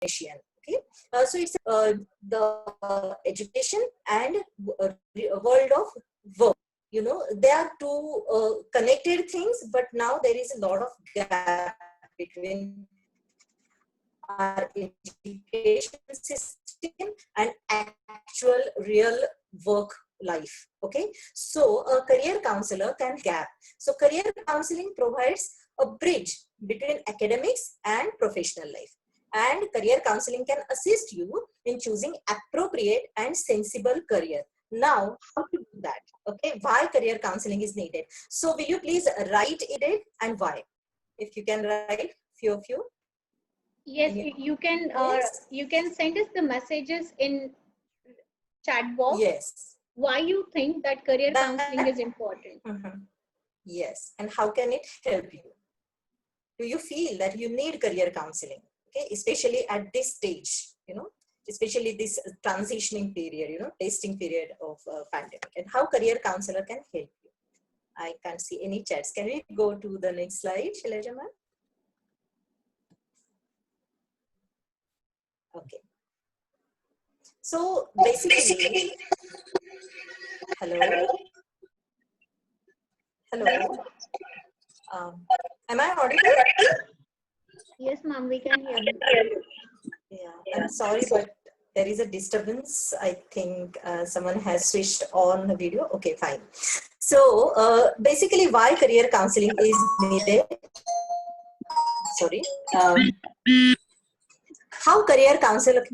Okay, so it's the education and world of work. They are two connected things, but now there is a lot of gap between our education system and actual real work life. Okay, so a career counselor can gap. So career counseling provides a bridge between academics and professional life, and career counseling can assist you in choosing appropriate and sensible career. Now, how to do that? Okay, why career counseling is needed? So will you please write it and why? If you can write few of you. Yes, Yes. you can send us the messages in chat box. Yes. Why you think that career counseling is important? Yes, and how can it help you? Do you feel that you need career counseling? Okay, especially at this stage, especially this transitioning period, testing period of pandemic, and how career counselor can help you. I can't see any chats. Can we go to the next slide, Shailaja ma'am? Okay. So basically, hello. Am I audible? Yes, ma'am, we can hear you. Yeah, I'm sorry, but there is a disturbance. I think someone has switched on the video. Okay, fine. So basically, why career counseling is needed? Sorry. How career counselor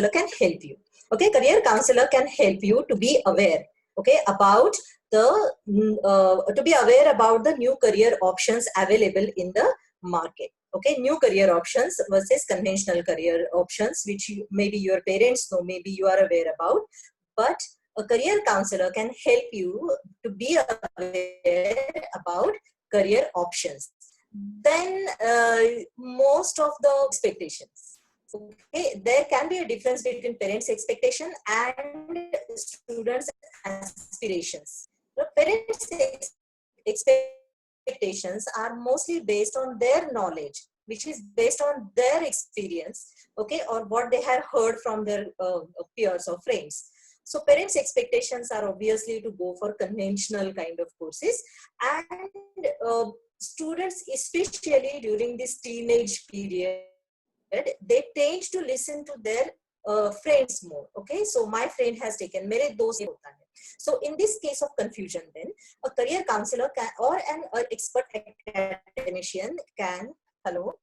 can help you? Okay, career counselor can help you to be aware. Okay, about the new career options available in the market. Okay, new career options versus conventional career options, which maybe your parents know, maybe you are aware about, but a career counselor can help you to be aware about career options. Then most of the expectations. Okay, there can be a difference between parents' expectation and students' aspirations. The parents' expectations are mostly based on their knowledge, which is based on their experience, okay, or what they have heard from their peers or friends. So parents' expectations are obviously to go for conventional kind of courses, and students, especially during this teenage period, they tend to listen to their friends more. Okay, so my friend has taken, mere dost hota hai. So in this case of confusion, then a career counselor can, or an expert academician can. Hello,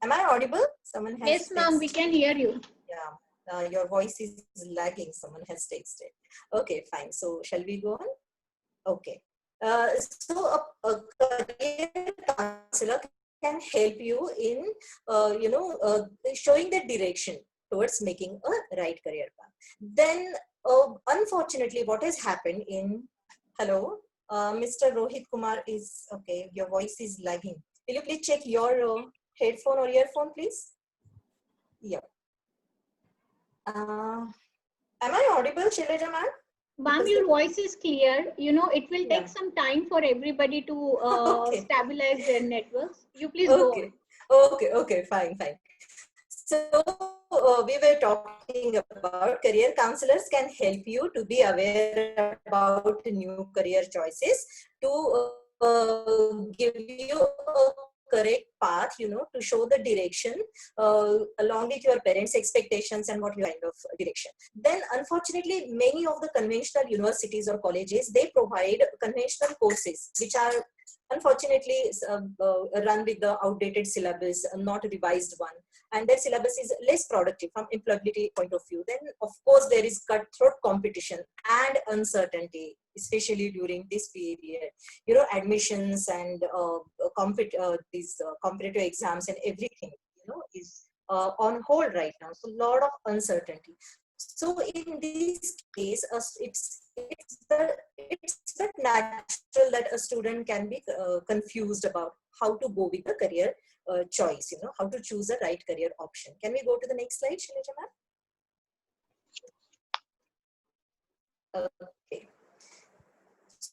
am I audible? Someone has. Yes, ma'am, we can hear you. Yeah, your voice is lagging. Someone has texted. Okay, fine. So shall we go on? Okay. So a career counselor can help you in, showing the direction towards making a right career path. Then, unfortunately, what has happened in, hello, Mr. Rohit Kumar is, okay, your voice is lagging. Will you please check your headphone or earphone, please? Yeah. Am I audible, Shailaja ma'am? Ma'am, your voice is clear. It will take some time for everybody to stabilize their networks. You please go on. Okay, fine. So we were talking about career counselors can help you to be aware about new career choices, to give you a correct path, to show the direction along with your parents' expectations and what kind of direction. Then, unfortunately, many of the conventional universities or colleges, they provide conventional courses which are unfortunately run with the outdated syllabus, not a revised one, and their syllabus is less productive from employability point of view. Then of course there is cutthroat competition and uncertainty, especially during this period. Admissions and these competitive exams and everything is on hold right now, so a lot of uncertainty. So in this case, it's that natural that a student can be confused about how to go with the career choice, how to choose the right career option. Can we go to the next slide, Shailaja ma'am? Okay.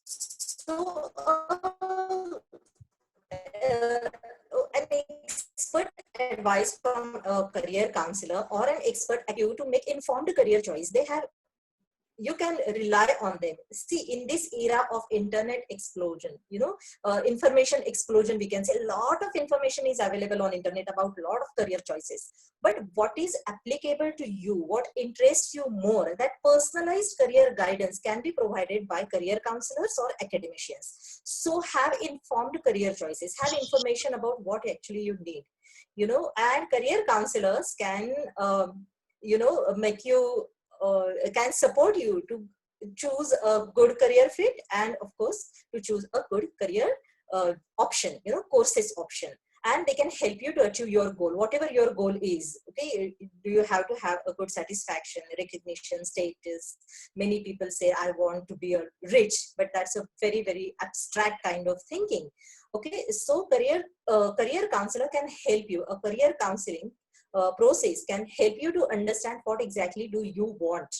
So an expert advice from a career counselor or an expert at you to make informed career choice. They have, you can rely on them. See, in this era of internet explosion, information explosion, we can say a lot of information is available on internet about a lot of career choices. But what is applicable to you, what interests you more, that personalized career guidance can be provided by career counselors or academicians. So have informed career choices, have information about what actually you need, and career counselors can, make you, can support you to choose a good career fit, and of course to choose a good career option, courses option. And they can help you to achieve your goal, whatever your goal is. Okay, do you have to have a good satisfaction, recognition, status? Many people say I want to be a rich, but that's a very, very abstract kind of thinking. Okay, so career counselor can help you. A career counseling process can help you to understand what exactly do you want,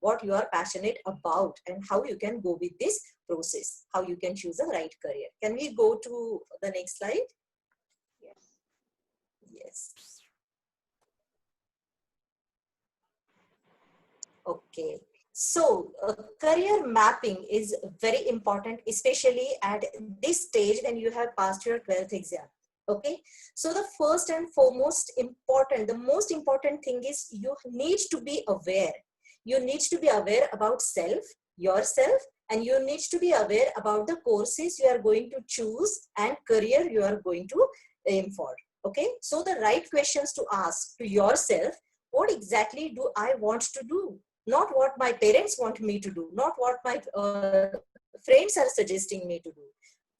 what you are passionate about, and how you can go with this process, how you can choose the right career. Can we go to the next slide? Yes. Yes. Okay. So career mapping is very important, especially at this stage when you have passed your 12th exam. Okay. So the first and foremost important, the most important thing is you need to be aware. You need to be aware about yourself, and you need to be aware about the courses you are going to choose and career you are going to aim for. Okay. So the right questions to ask to yourself: what exactly do I want to do? Not what my parents want me to do, not what my friends are suggesting me to do.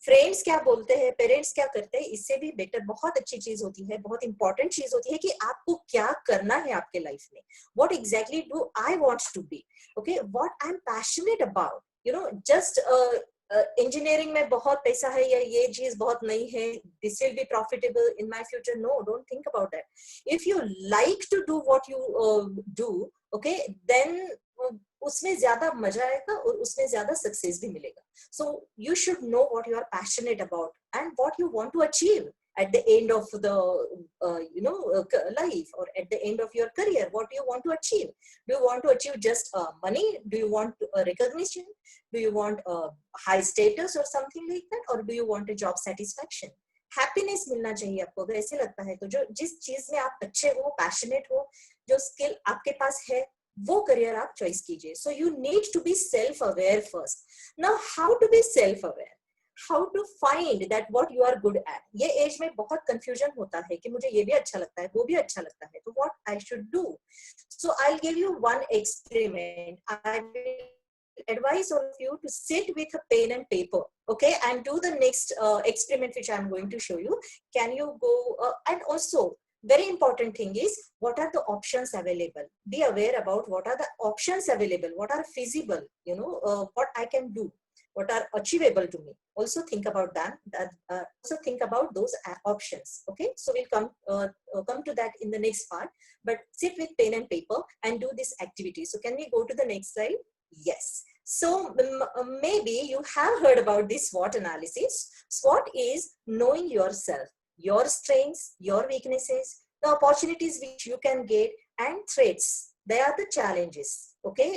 Friends क्या बोलते हैं, parents क्या करते हैं, इससे भी better बहुत अच्छी चीज होती है, बहुत इंपॉर्टेंट चीज होती है कि आपको क्या करना है आपके लाइफ में. What exactly do I want to be, okay, what I am passionate about. Just engineering में बहुत पैसा है या ये चीज बहुत नहीं है, this will be profitable in my future. No, don't think about that. If you like to do what you do, okay, then उसमें ज्यादा मजा आएगा और उसमें ज्यादा सक्सेस भी मिलेगा. So you should know what you are passionate about and what you want to achieve at the end of the life, or at the end of your career. What do you want to achieve? Do you want to achieve just money? Do you want recognition? Do you want high status or something like that? Or do you want a job satisfaction? Happiness मिलना चाहिए आपको. अगर ऐसे लगता है तो जो जिस चीज में आप अच्छे हो, पैशनेट हो, जो स्किल आपके पास है, वो करियर आप चॉइस कीजिए. So you need to be self aware first. Now how to be self aware, how to find that what you are good at. ये एज में बहुत कंफ्यूजन होता है कि मुझे ये भी अच्छा लगता है, वो भी अच्छा लगता है, तो what I should do. So I will give you one experiment. I will advise all of you to sit with a pen and paper, okay, and do the next experiment which I am going to show you. Can you go and also very important thing is, what are the options available? Be aware about what are the options available, what are feasible, what I can do, what are achievable to me. Also think about that. Also think about those options. Okay, so we'll come to that in the next part. But sit with pen and paper and do this activity. So can we go to the next slide? Yes. So maybe you have heard about this SWOT analysis. SWOT is knowing yourself, your strengths, your weaknesses, the opportunities which you can get, and threats. They are the challenges. Okay,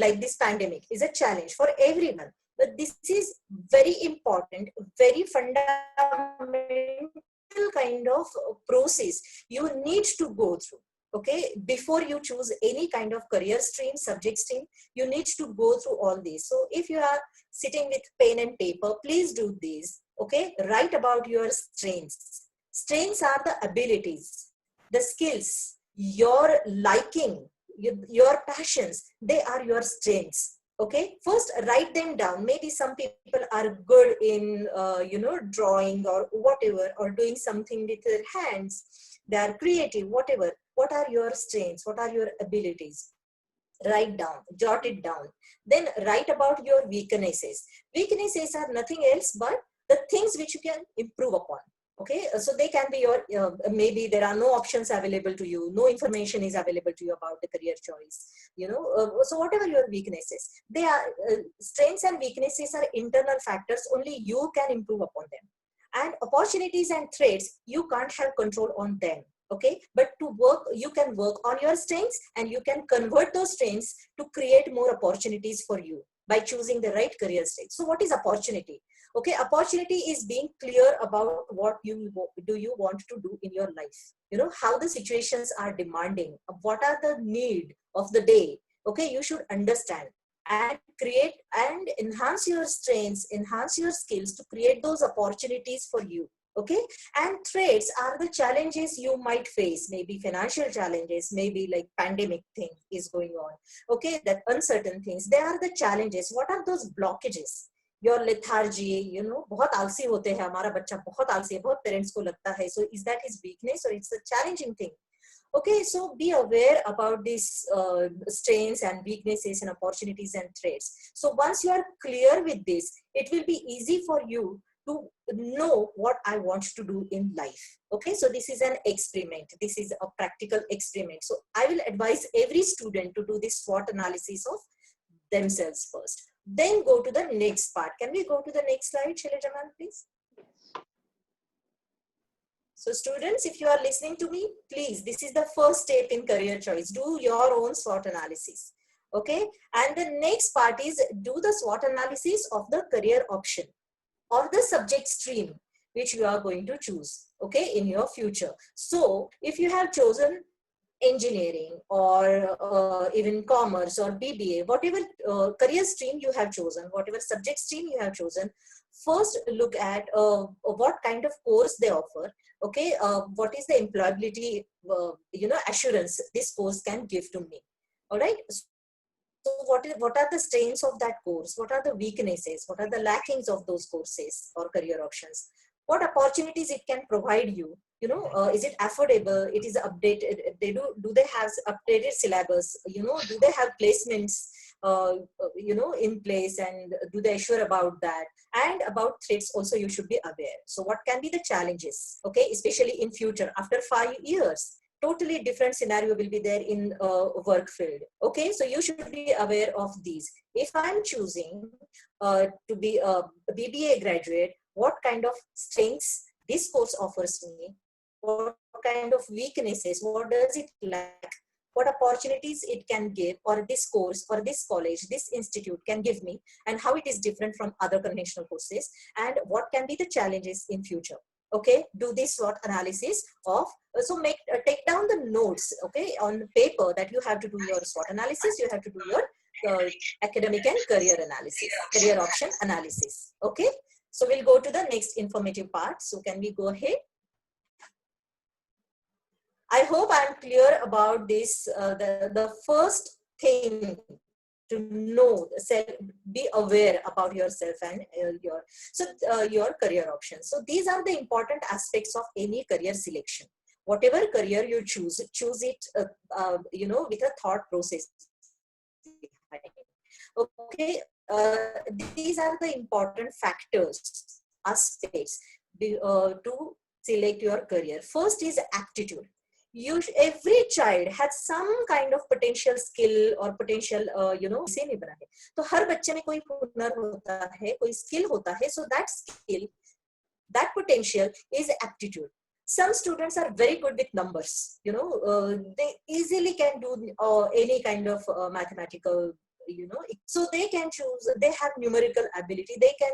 like this pandemic is a challenge for everyone, but this is very important, very fundamental kind of process you need to go through. Okay, before you choose any kind of career stream, subject stream, you need to go through all these. So if you are sitting with pen and paper, please do this. Okay, write about your strengths. Strengths are the abilities, the skills, your liking, your passions. They are your strengths. Okay, first write them down. Maybe some people are good in drawing or whatever, or doing something with their hands. They are creative, whatever. What are your strengths? What are your abilities? Write down, jot it down. Then write about your weaknesses. Weaknesses are nothing else but the things which you can improve upon. Okay, so they can be your, maybe there are no options available to you, no information is available to you about the career choice, so whatever your weaknesses, they are, strengths and weaknesses are internal factors, only you can improve upon them. And opportunities and threats, you can't have control on them. Okay, but to work, you can work on your strengths, and you can convert those strengths to create more opportunities for you by choosing the right career stage. So what is opportunity? Okay, opportunity is being clear about what you want to do in your life. You know, how the situations are demanding, what are the need of the day. Okay, you should understand and create and enhance your strengths, enhance your skills to create those opportunities for you. Okay, and threats are the challenges you might face, maybe financial challenges, maybe like pandemic thing is going on. Okay, that uncertain things, they are the challenges. What are those blockages? Your lethargy, you know, बहुत आलसी होते हैं, हमारा बच्चा बहुत आलसी है, बहुत पेरेंट्स को लगता है. So is that his weakness or it's a challenging thing? Okay, so be aware about these strengths and weaknesses and opportunities and threats. So once you are clear with this, it will be easy for you to know what I want to do in life. Okay, so this is an experiment. This is a practical experiment. So I will advise every student to do this SWOT analysis of themselves first. Then go to the next part. Can we go to the next slide, Shailaja ma'am, please? So students, if you are listening to me, please, this is the first step in career choice. Do your own SWOT analysis. Okay. And the next part is do the SWOT analysis of the career option or the subject stream which you are going to choose, okay, in your future. So if you have chosen engineering or even commerce or BBA, whatever career stream you have chosen, whatever subject stream you have chosen, first look at what kind of course they offer. Okay, what is the employability, assurance this course can give to me. All right. So what are the strengths of that course? What are the weaknesses? What are the lackings of those courses or career options? What opportunities it can provide you? You know, is it affordable? It is updated. Do they have updated syllabus? You know, do they have placements? In place, and do they assure about that? And about threats also you should be aware. So what can be the challenges? Okay, especially in future after 5 years. Totally different scenario will be there in work field. Okay, so you should be aware of these. If I'm choosing to be a BBA graduate, what kind of strengths this course offers me? What kind of weaknesses? What does it lack? What opportunities it can give, or this course or this college, this institute can give me, and how it is different from other conventional courses, and what can be the challenges in future. Okay, do this SWOT analysis of, so take down the notes, okay, on paper that you have to do your SWOT analysis, you have to do your academic and career analysis, career option analysis. Okay, so we'll go to the next informative part. So can we go ahead? I hope I'm clear about this. The first thing to know, be aware about yourself and your career options. So these are the important aspects of any career selection. Whatever career you choose it, with a thought process. Okay, these are the important factors, aspects to select your career. First is aptitude. Every child has some kind of potential skill or potential, से नहीं बना है. तो हर बच्चे में कोई हुनर होता है, कोई skill होता है. So that skill, that potential is aptitude. Some students are very good with numbers. They easily can do any kind of mathematical. So they can choose, they have numerical ability, they can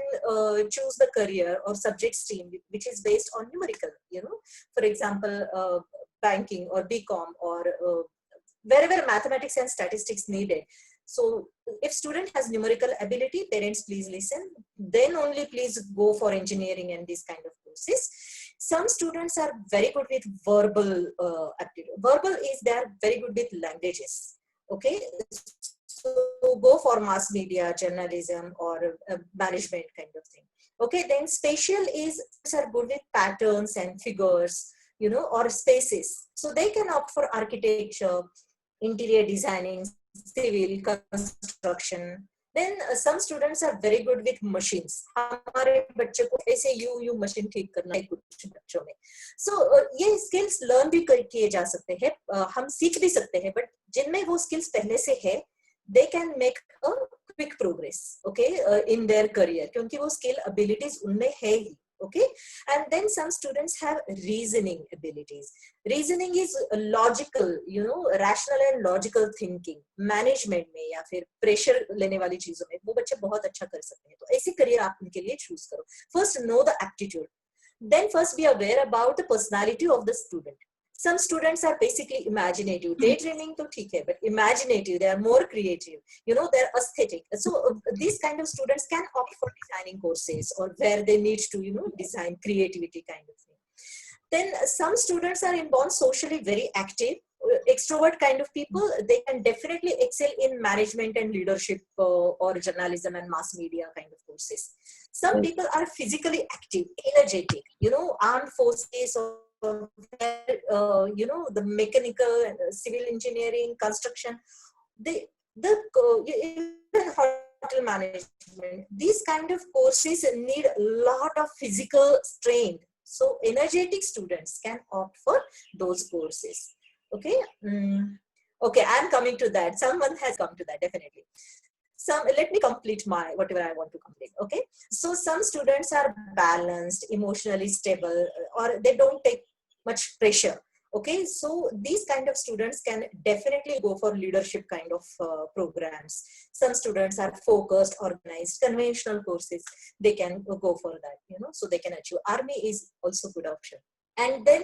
choose the career or subject stream which is based on numerical, for example, banking or BCom or wherever mathematics and statistics needed. So if student has numerical ability, parents please listen, then only please go for engineering and these kind of courses. Some students are very good with verbal aptitude. Verbal is they are very good with languages. Okay, so go for mass media, journalism, or management kind of thing. Okay, then spatial is are good with patterns and figures, or spaces. So they can opt for architecture, interior designing, civil construction. Then some students are very good with machines. हमारे बच्चे को ऐसे you machine ठीक करना है कुछ बच्चों में. So ये skills learn भी किए जा सकते हैं, हम सीख भी सकते हैं, but जिनमें वो skills पहले से है, they can make a quick progress, okay, in their career, क्योंकि वो skill abilities उनमें है ही. Okay, and then some students have reasoning abilities. Reasoning is logical, rational and logical thinking. Management में या फिर प्रेशर लेने वाली चीजों में वो बच्चे बहुत अच्छा कर सकते हैं, तो ऐसी करियर आप उनके लिए चूज करो. First know the aptitude, then first be aware about the personality of the student. Some students are basically imaginative. Daydreaming to theek hai, but imaginative, they are more creative, they're aesthetic. So these kind of students can opt for designing courses or where they need to design creativity kind of thing. Then some students are inborn socially very active, extrovert kind of people. They can definitely excel in management and leadership or journalism and mass media kind of courses. Some people are physically active, energetic, armed forces or the mechanical, civil engineering, construction, even hotel management. These kind of courses need a lot of physical strength. So energetic students can opt for those courses. Okay. Okay, I'm coming to that. Someone has come to that, definitely. Let me complete my whatever I want to complete. Okay, so some students are balanced, emotionally stable, or they don't take much pressure. Okay, so these kind of students can definitely go for leadership kind of programs. Some students are focused, organized, conventional courses. They can go for that, so they can achieve. Army is also good option. And then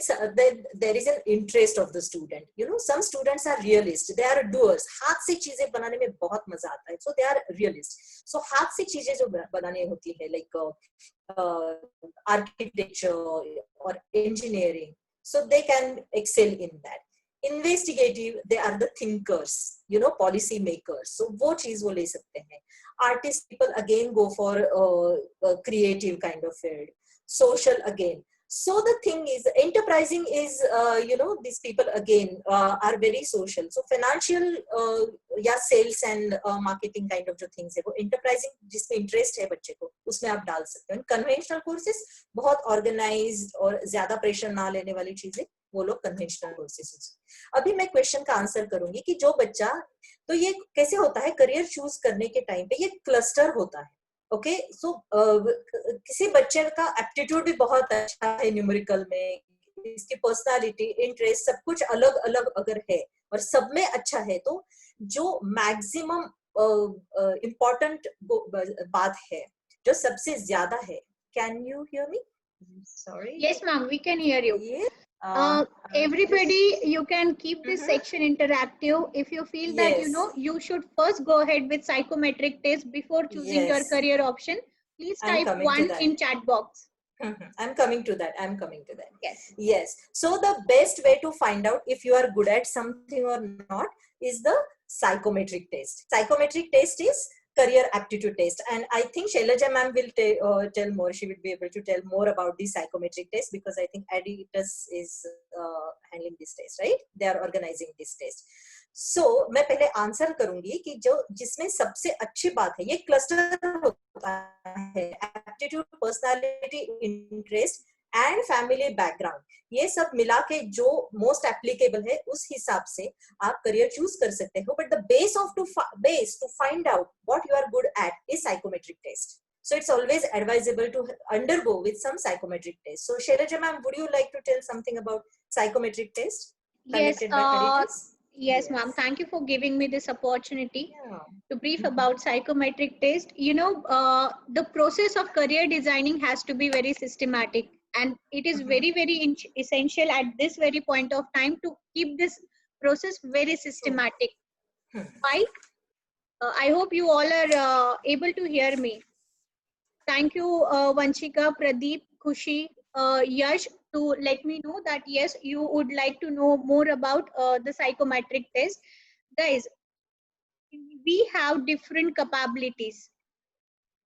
there is an interest of the student. Some students are realists, they are doers. हाथ से चीजें बनाने में बहुत मजा आता है, so they are realists. So हाथ से चीजें जो बनाने होती है, like architecture or engineering, so they can excel in that. Investigative, they are the thinkers, policy makers, so वो चीज वो ले सकते हैं. Artist people again go for creative kind of field. Social again. So the thing is, enterprising is, these people again are very social. So financial, sales and marketing kind of जो things है, वो enterprising जिसमें interest है बच्चे को, उसमें आप डाल सकते हैं. Conventional courses बहुत organized और ज़्यादा pressure ना लेने वाली चीजें, वो लोग conventional courses. अभी मैं question का answer करूँगी कि जो बच्चा, तो ये कैसे होता है career choose करने के time पे, ये cluster होता है. ओके, सो किसी बच्चे का एप्टीट्यूड भी बहुत अच्छा है न्यूमेरिकल में, इसकी पर्सनालिटी, इंटरेस्ट, सब कुछ अलग अलग अगर है और सब में अच्छा है, तो जो मैक्सिमम इम्पोर्टेंट बात है, जो सबसे ज्यादा है. Can you hear me? Sorry. Yes, ma'am, we can hear you. Everybody, you can keep this section interactive. If you feel that you should first go ahead with psychometric test before choosing your career option, please type 1 in chat box. I'm coming to that. Yes. So the best way to find out if you are good at something or not is the psychometric test. Psychometric test is career aptitude test, and I think Shailaja ma'am will tell more. She will be able to tell more about the psychometric test, because I think Adidas is handling this test, right? They are organizing this test. So मैं पहले answer करूंगी कि जो जिसमें सबसे अच्छी बात है, ये क्लस्टर होता है, aptitude, personality, interest and family background, ये सब मिला के जो मोस्ट एप्लीकेबल है, उस हिसाब से आप करियर चूज कर सकते हो. But the base to find out what you are good at is psychometric test. So it's always advisable to undergo with some psychometric test. So Shailaja ma'am, would you like to tell something about psychometric test? Yes, ma'am. Thank you for giving me this opportunity to brief about psychometric test. The process of career designing has to be very systematic, and it is very, very essential at this very point of time to keep this process very systematic. Why? I hope you all are able to hear me. Thank you, Vanshika, Pradeep, Khushi, Yash, to let me know that yes, you would like to know more about the psychometric test. Guys, we have different capabilities.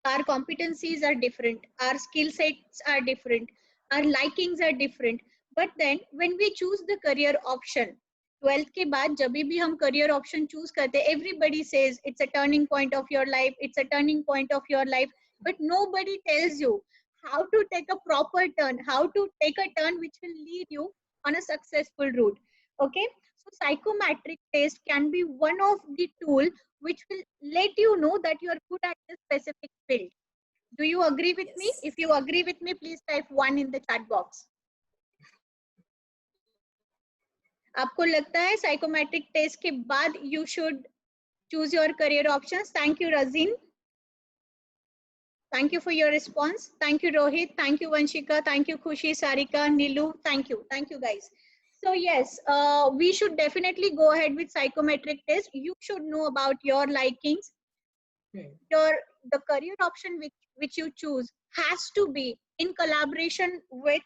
Our competencies are different. Our skill sets are different. Our likings are different. But then when we choose the career option, 12th के बाद जब भी हम career option choose करते, everybody says it's a turning point of your life. It's a turning point of your life. But nobody tells you how to take a proper turn, how to take a turn which will lead you on a successful route. Okay, so psychometric test can be one of the tool which will let you know that you are good at this specific field. Do you agree with me? Yes. If you agree with me, please type 1 in the chat box. आपको लगता है psychometric test के बाद you should choose your career options? Thank you, Razin. Thank you for your response. Thank you, Rohit. Thank you, Vanshika. Thank you, Khushi, Sarika, Nilu. Thank you. Thank you, guys. So yes, we should definitely go ahead with psychometric test. You should know about your likings. The career option which you choose has to be in collaboration with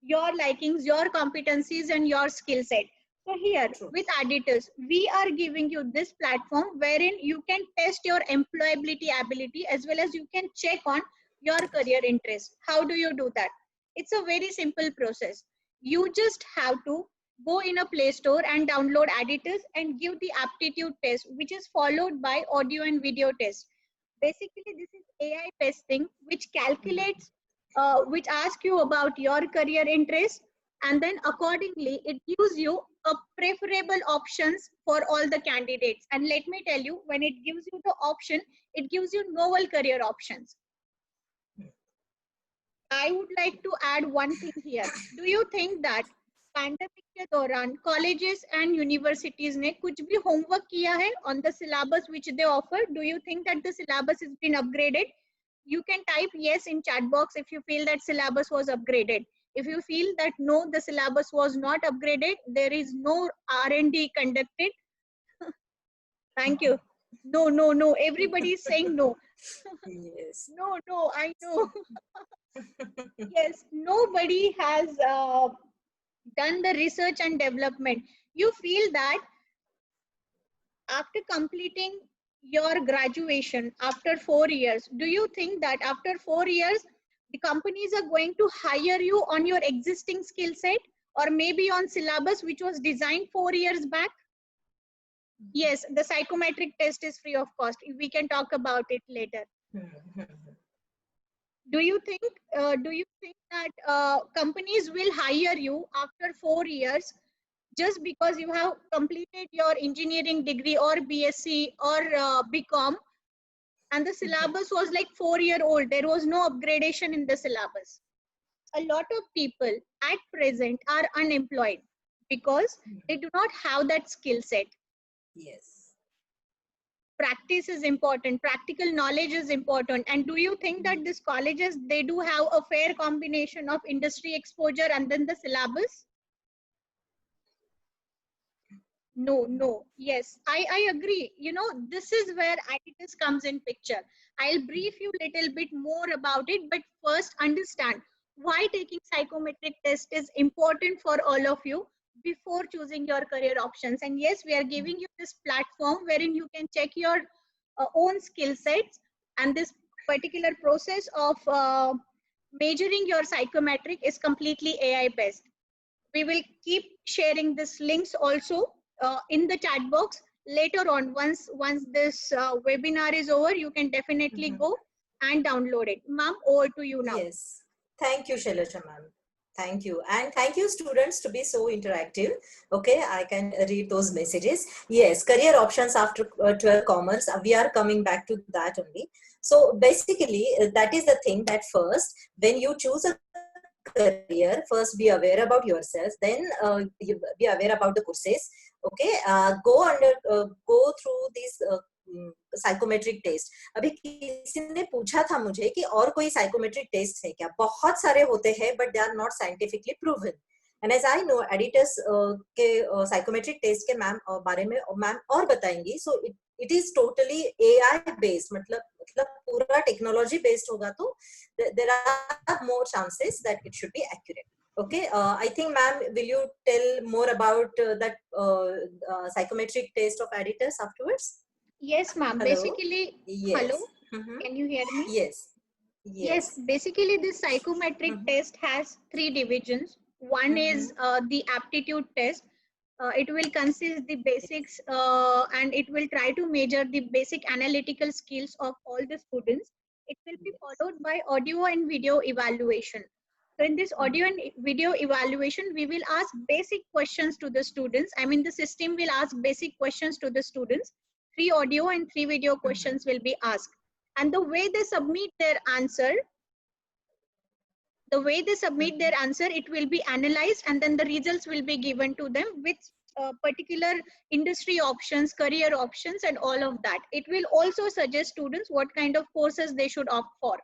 your likings, your competencies, and your skill set. So here with Aditus, we are giving you this platform wherein you can test your employability ability as well as you can check on your career interest. How do you do that? It's a very simple process. You just have to go in a Play Store and download Aditus and give the aptitude test, which is followed by audio and video test. Basically, this is AI testing, which calculates, which asks you about your career interest, and then accordingly, it gives you a preferable options for all the candidates. And let me tell you, when it gives you the option, it gives you novel career options. I would like to add one thing here. Do you think that pandemic के दौरान colleges and universities ने कुछ भी homework किया है on the syllabus which they offer? Do you think that the syllabus has been upgraded? You can type yes in chat box if you feel that syllabus was upgraded. If you feel that no, the syllabus was not upgraded, there is no R&D conducted. Thank you. No, no, no. Everybody is saying no. Yes. No, no, I know. Yes, nobody has done the research and development. You feel that after completing your graduation, after 4 years, do you think that after 4 years, the companies are going to hire you on your existing skill set or maybe on syllabus which was designed 4 years back? Yes, the psychometric test is free of cost. We can talk about it later. Do you think that companies will hire you after 4 years just because you have completed your engineering degree or BSc or BCom and the syllabus was like 4-year-old? There was no upgradation in the syllabus. A lot of people at present are unemployed because they do not have that skill set. Yes. Practice is important, practical knowledge is important. And do you think that these colleges, they do have a fair combination of industry exposure and then the syllabus? No, no. Yes, I agree. You know, this is where Aditus comes in picture. I'll brief you a little bit more about it, but first understand why taking psychometric test is important for all of you before choosing your career options. And yes, we are giving you this platform wherein you can check your own skill sets, and this particular process of measuring your psychometric is completely AI based. We will keep sharing this links also in the chat box later on. Once this webinar is over, you can definitely go and download it. Ma'am, over to you now. Yes, thank you, Shailaja ma'am. Thank you. And thank you, students, to be so interactive. Okay, I can read those messages. Yes, career options after 12 commerce. We are coming back to that only. So basically, that is the thing that first, when you choose a career, first be aware about yourself, then you be aware about the courses. Okay, go through these psychometric test. अभी किसी ने पूछा था मुझे कि और कोई psychometric test है क्या? बहुत सारे होते हैं but they are not scientifically proven. And as I know editors के साइकोमेट्रिक टेस्ट के मैम बारे में मैम और बताएंगी. So it is totally AI based, मतलब पूरा टेक्नोलॉजी बेस्ड होगा तो there are more chances that it should be accurate. Okay, I think ma'am, will you tell more about that psychometric test of Aditus afterwards? Yes, ma'am. Basically, yes. Hello, can you hear me? Yes. Yes, basically this psychometric test has 3 divisions. One is the aptitude test. It will consist the basics and it will try to measure the basic analytical skills of all the students. It will be followed by audio and video evaluation. So in this audio and video evaluation, we will ask basic questions to the students. I mean, the system will ask basic questions to the students. 3 audio and 3 video questions will be asked. and the way they submit their answer, it will be analyzed, and then the results will be given to them with particular industry options, career options, and all of that. It will also suggest students what kind of courses they should opt for.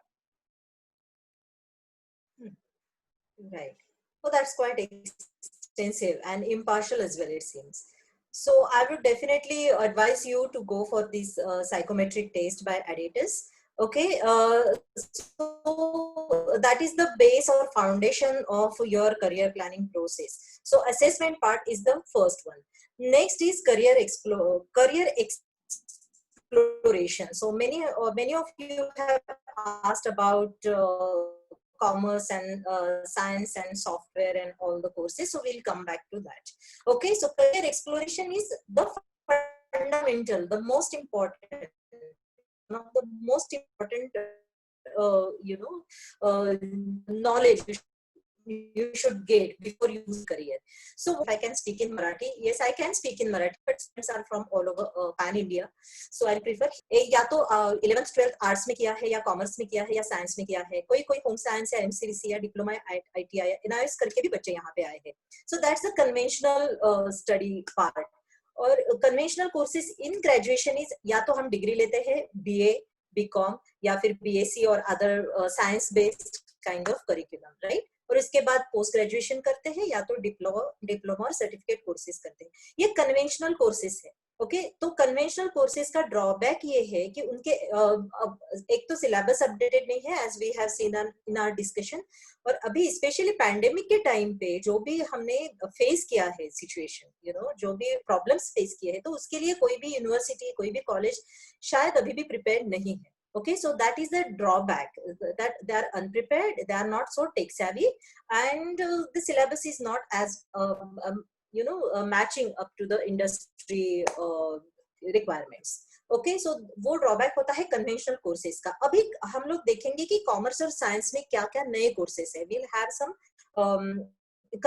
Right. Oh, that's quite extensive and impartial as well, it seems. So I would definitely advise you to go for this psychometric test by Aditus. Okay, so that is the base or foundation of your career planning process. So assessment part is the first one. Next is career exploration. So many of you have asked about commerce and science and software and all the courses. So we'll come back to that. Okay, so career exploration is the fundamental, the most important, one of the most important, knowledge you should get before you use career. So if I can speak in Marathi, yes, I can speak in Marathi, but students are from all over pan India. So I prefer या तो 11th 12th arts में किया है या commerce में किया है या साइंस में किया है, कोई होम साइंस या एमसीवीसी या डिप्लोमा आईटीआई या एनआईएस करके भी बच्चे यहाँ पे आए हैं. So that's the conventional study part. और conventional courses in graduation is या तो हम डिग्री लेते हैं बीए बीकॉम या फिर बीएससी और other science based kind of curriculum, right. और इसके बाद पोस्ट ग्रेजुएशन करते हैं या तो डिप्लोमा और सर्टिफिकेट कोर्सेज करते हैं. ये कन्वेंशनल कोर्सेज है. ओके, तो कन्वेंशनल कोर्सेज का ड्रॉबैक ये है कि उनके एक तो सिलेबस अपडेटेड नहीं है, as we have seen in our discussion. और अभी स्पेशली पैंडेमिक के टाइम पे जो भी हमने फेस किया है सिचुएशन, जो भी प्रॉब्लम्स फेस किए हैं, तो उसके लिए कोई भी यूनिवर्सिटी, कोई भी कॉलेज शायद अभी भी प्रिपेयर नहीं है. Okay, so that is the drawback, that they are unprepared, they are not so tech savvy, and the syllabus is not as matching up to the industry requirements. Okay, so वो drawback होता है conventional courses का. अभी हम लोग देखेंगे कि commerce और साइंस में क्या क्या नए कोर्सेज है. we'll have some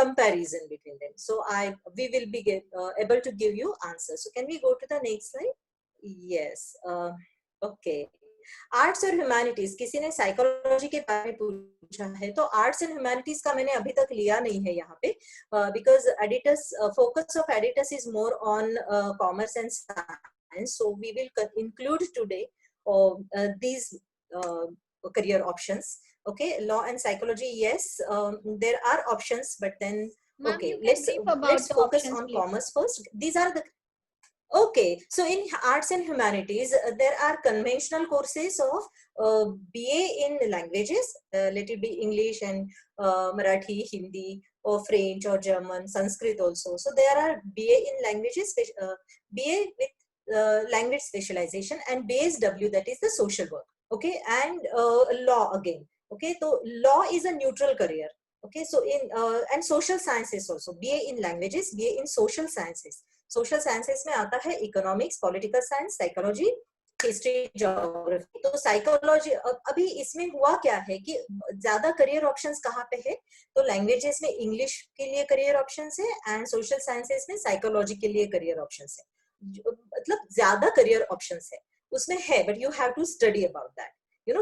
comparison between them, so we will be able to give you answers. So can we go to the next slide? Yes. Okay. Arts और ह्यूमैनिटीज, किसी ने साइकोलॉजी के बारे में पूछा है, तो आर्ट्स एंड ह्यूमैनिटीज का मैंने अभी तक लिया नहीं है यहाँ पे, because Aditus focus of Aditus is more on commerce and science. So we will include today these career options. Okay, law and psychology, yes, there are options, but then okay, let's focus on commerce first. These are the Okay, so in arts and humanities, there are conventional courses of BA in languages, let it be English and Marathi, Hindi, or French or German, Sanskrit also. So there are BA in languages, BA with language specialization, and BSW, that is the social work. Okay, and law again. Okay, so law is a neutral career. Okay, so in and social sciences also, BA in languages, BA in social sciences. Social sciences में आता है economics, political science, psychology, history, geography. तो psychology, अभी इसमें हुआ क्या है कि ज्यादा करियर ऑप्शंस कहाँ पे है, तो लैंग्वेजेस में इंग्लिश के लिए करियर ऑप्शंस है, एंड सोशल साइंसेस में साइकोलॉजी के लिए करियर ऑप्शंस है. मतलब ज्यादा करियर ऑप्शंस है उसमें है, but you have to study about that.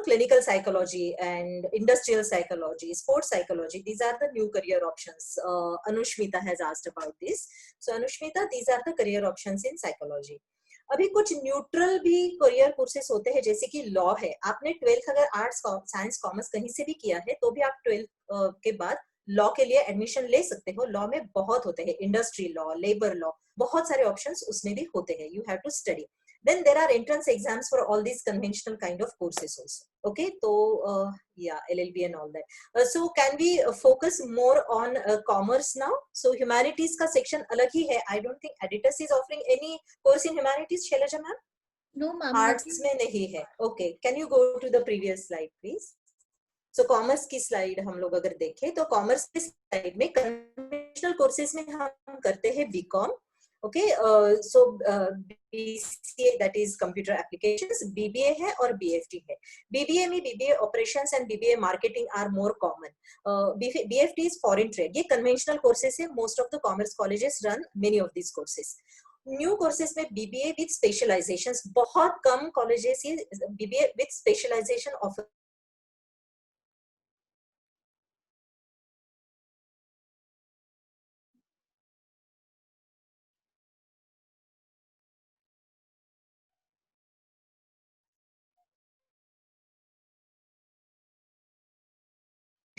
Clinical psychology and industrial psychology, sports psychology, these are the new career options. Anushmita has asked about this. So Anushmita, these are the career options in psychology. अभी कुछ neutral भी career courses होते हैं, जैसे कि law है. आपने 12th अगर आर्ट्स, साइंस, कॉमर्स कहीं से भी किया है, तो भी आप 12th के बाद लॉ के लिए एडमिशन ले सकते हो. लॉ में बहुत होते हैं, इंडस्ट्री लॉ, लेबर लॉ, बहुत सारे ऑप्शंस उसमें भी होते हैं. You have to study. Then there are entrance exams for all these conventional kind of courses also. Okay, so yeah, LLB and all that. So can we focus more on commerce now? So humanities ka section alag hi hai. I don't think Aditus is offering any course in humanities. Shailaja ma'am? No ma'am. Arts mein nahi hai. Okay, can you go to the previous slide please? So commerce की slide हम लोग अगर देखें, तो commerce की slide में conventional courses में हम करते हैं BCom. Okay, so BCA, that is computer applications, BBA है और BFT है. BBA में BBA operations and BBA marketing are more common. BFT is foreign trade. ये conventional courses है. Most of the commerce colleges run many of these courses. New courses में BBA with specializations, बहुत कम colleges ही BBA with specialization offer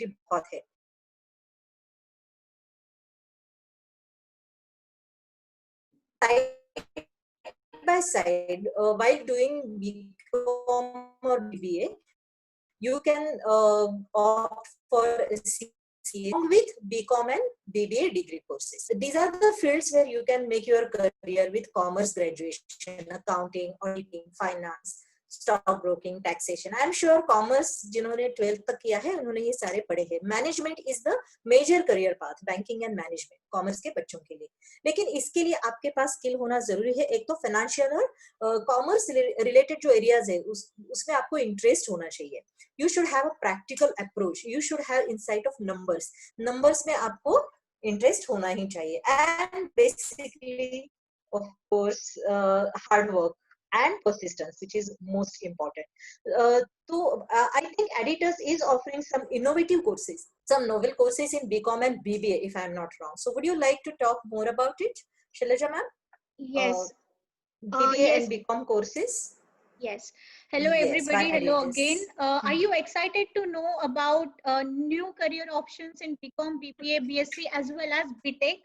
बहुत है. By side, while doing BCom or BBA, you can opt for CA along with BCom and BBA degree courses. These are the fields where you can make your career with commerce graduation, accounting, auditing, finance, stock broking, taxation. I am sure commerce जिन्होंने 12th तक किया है उन्होंने ये सारे पढ़े हैं. Management is the major career path, banking and management commerce के बच्चों के लिए. लेकिन इसके लिए आपके पास स्किल होना जरूरी है. एक तो फाइनेंशियल और कॉमर्स रिलेटेड जो एरियाज है उसमें आपको इंटरेस्ट होना चाहिए. You should have a practical approach. You should have insight of numbers. Numbers में आपको interest होना ही चाहिए. And basically, of course, hard work and persistence, which is most important. So I think Editus is offering some innovative courses, some novel courses in BCom and BBA, if I'm not wrong. So would you like to talk more about it, Shailaja ma'am? Yes. BBA Yes. and BCom courses. Yes. Hello, Yes, everybody. by Hello Editus. again. Are you excited to know about new career options in BCom, BBA, BSc, as well as BTech?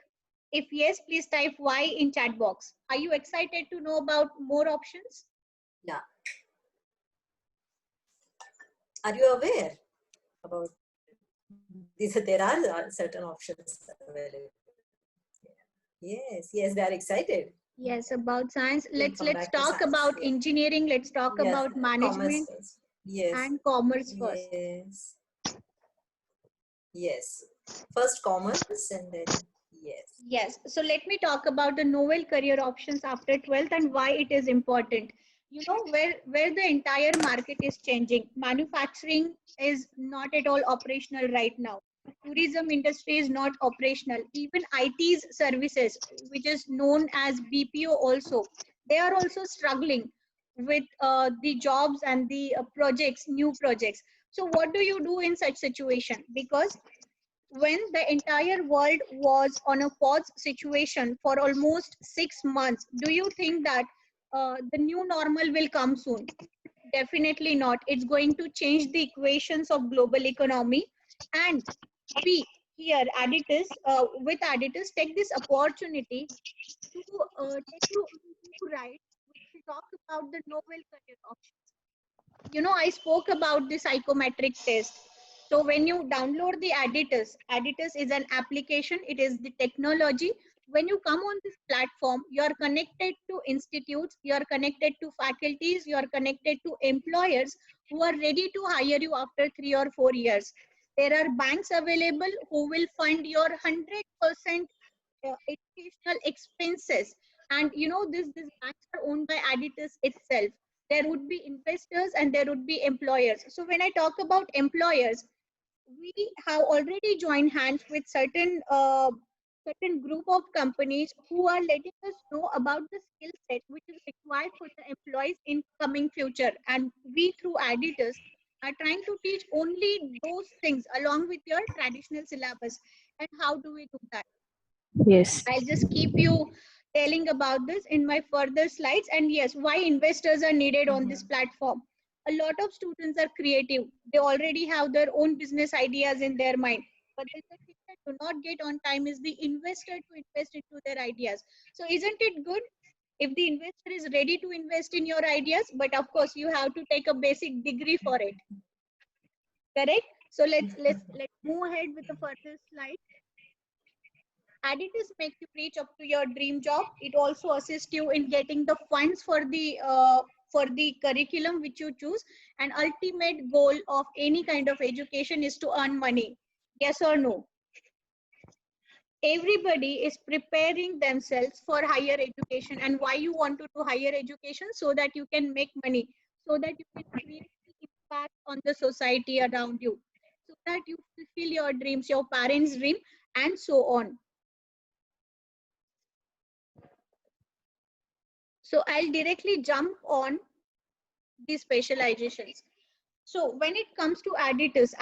If yes, please type Y in chat box. Are you excited to know about more options? Yeah. Are you aware about these? There are certain options available. Yes, yes, they are excited. Yes, about science. Let's back to talk science, about yeah. engineering. Let's talk Yes, about management commerce first. Yes, and commerce first. yes, yes. First commerce and then yes. Yes. So let me talk about the novel career options after 12th and why it is important. You know, where the entire market is changing. Manufacturing is not at all operational right now. Tourism industry is not operational. Even IT's services, which is known as BPO also, they are also struggling with the jobs and the projects, new projects. So what do you do in such situation? Because when the entire world was on a pause situation for almost 6 months, do you think that the new normal will come soon? Definitely not. It's going to change the equations of global economy. And we here, Editus, with Editus, take this opportunity to take you right to talk about the novel career options. You know, I spoke about the psychometric test. So when you download the Editus is an application, it is the technology. When you come on this platform, you are connected to institutes, you are connected to faculties, you are connected to employers who are ready to hire you after 3 or 4 years. There are banks available who will fund your 100% educational expenses. And you know, these banks are owned by Editus itself. There would be investors and there would be employers. So when I talk about employers, we have already joined hands with certain group of companies who are letting us know about the skill set which is required for the employees in coming future. And we through Editus are trying to teach only those things along with your traditional syllabus. And how do we do that? Yes. I'll just keep you telling about this in my further slides. And yes, why investors are needed on this platform. A lot of students are creative. They already have their own business ideas in their mind. But the thing that do not get on time is the investor to invest into their ideas. So isn't it good if the investor is ready to invest in your ideas? But of course, you have to take a basic degree for it. Correct? So let's move ahead with the further slide. Editus make you reach up to your dream job. It also assists you in getting the funds for the curriculum which you choose. And ultimate goal of any kind of education is to earn money. Yes or no? Everybody is preparing themselves for higher education. And why you want to do higher education? So that you can make money, so that you can create impact on the society around you, so that you fulfill your dreams, your parents' dream, and so on. So I'll directly jump on these specializations. So when it comes to auditors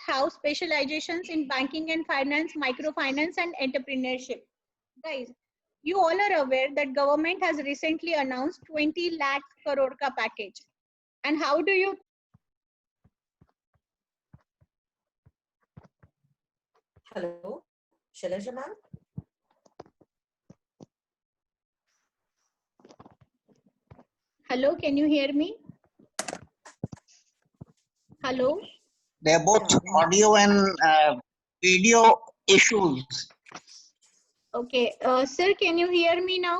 have specializations in banking and finance, microfinance, and entrepreneurship. Guys, you all are aware that government has recently announced 20 lakh crore ka package. And how do you Hello, Shailaja ma'am. Hello, can you hear me? Hello? They're both audio and video issues. Okay, sir, can you hear me now?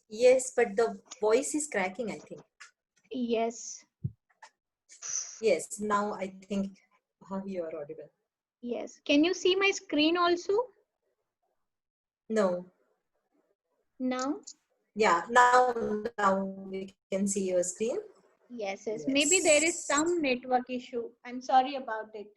Yes, but the voice is cracking, I think. Yes. Yes, now I think you are audible. Yes. Can you see my screen also? No. Now? Yeah, now we can see your screen. Yes. Maybe there is some network issue. I'm sorry about it.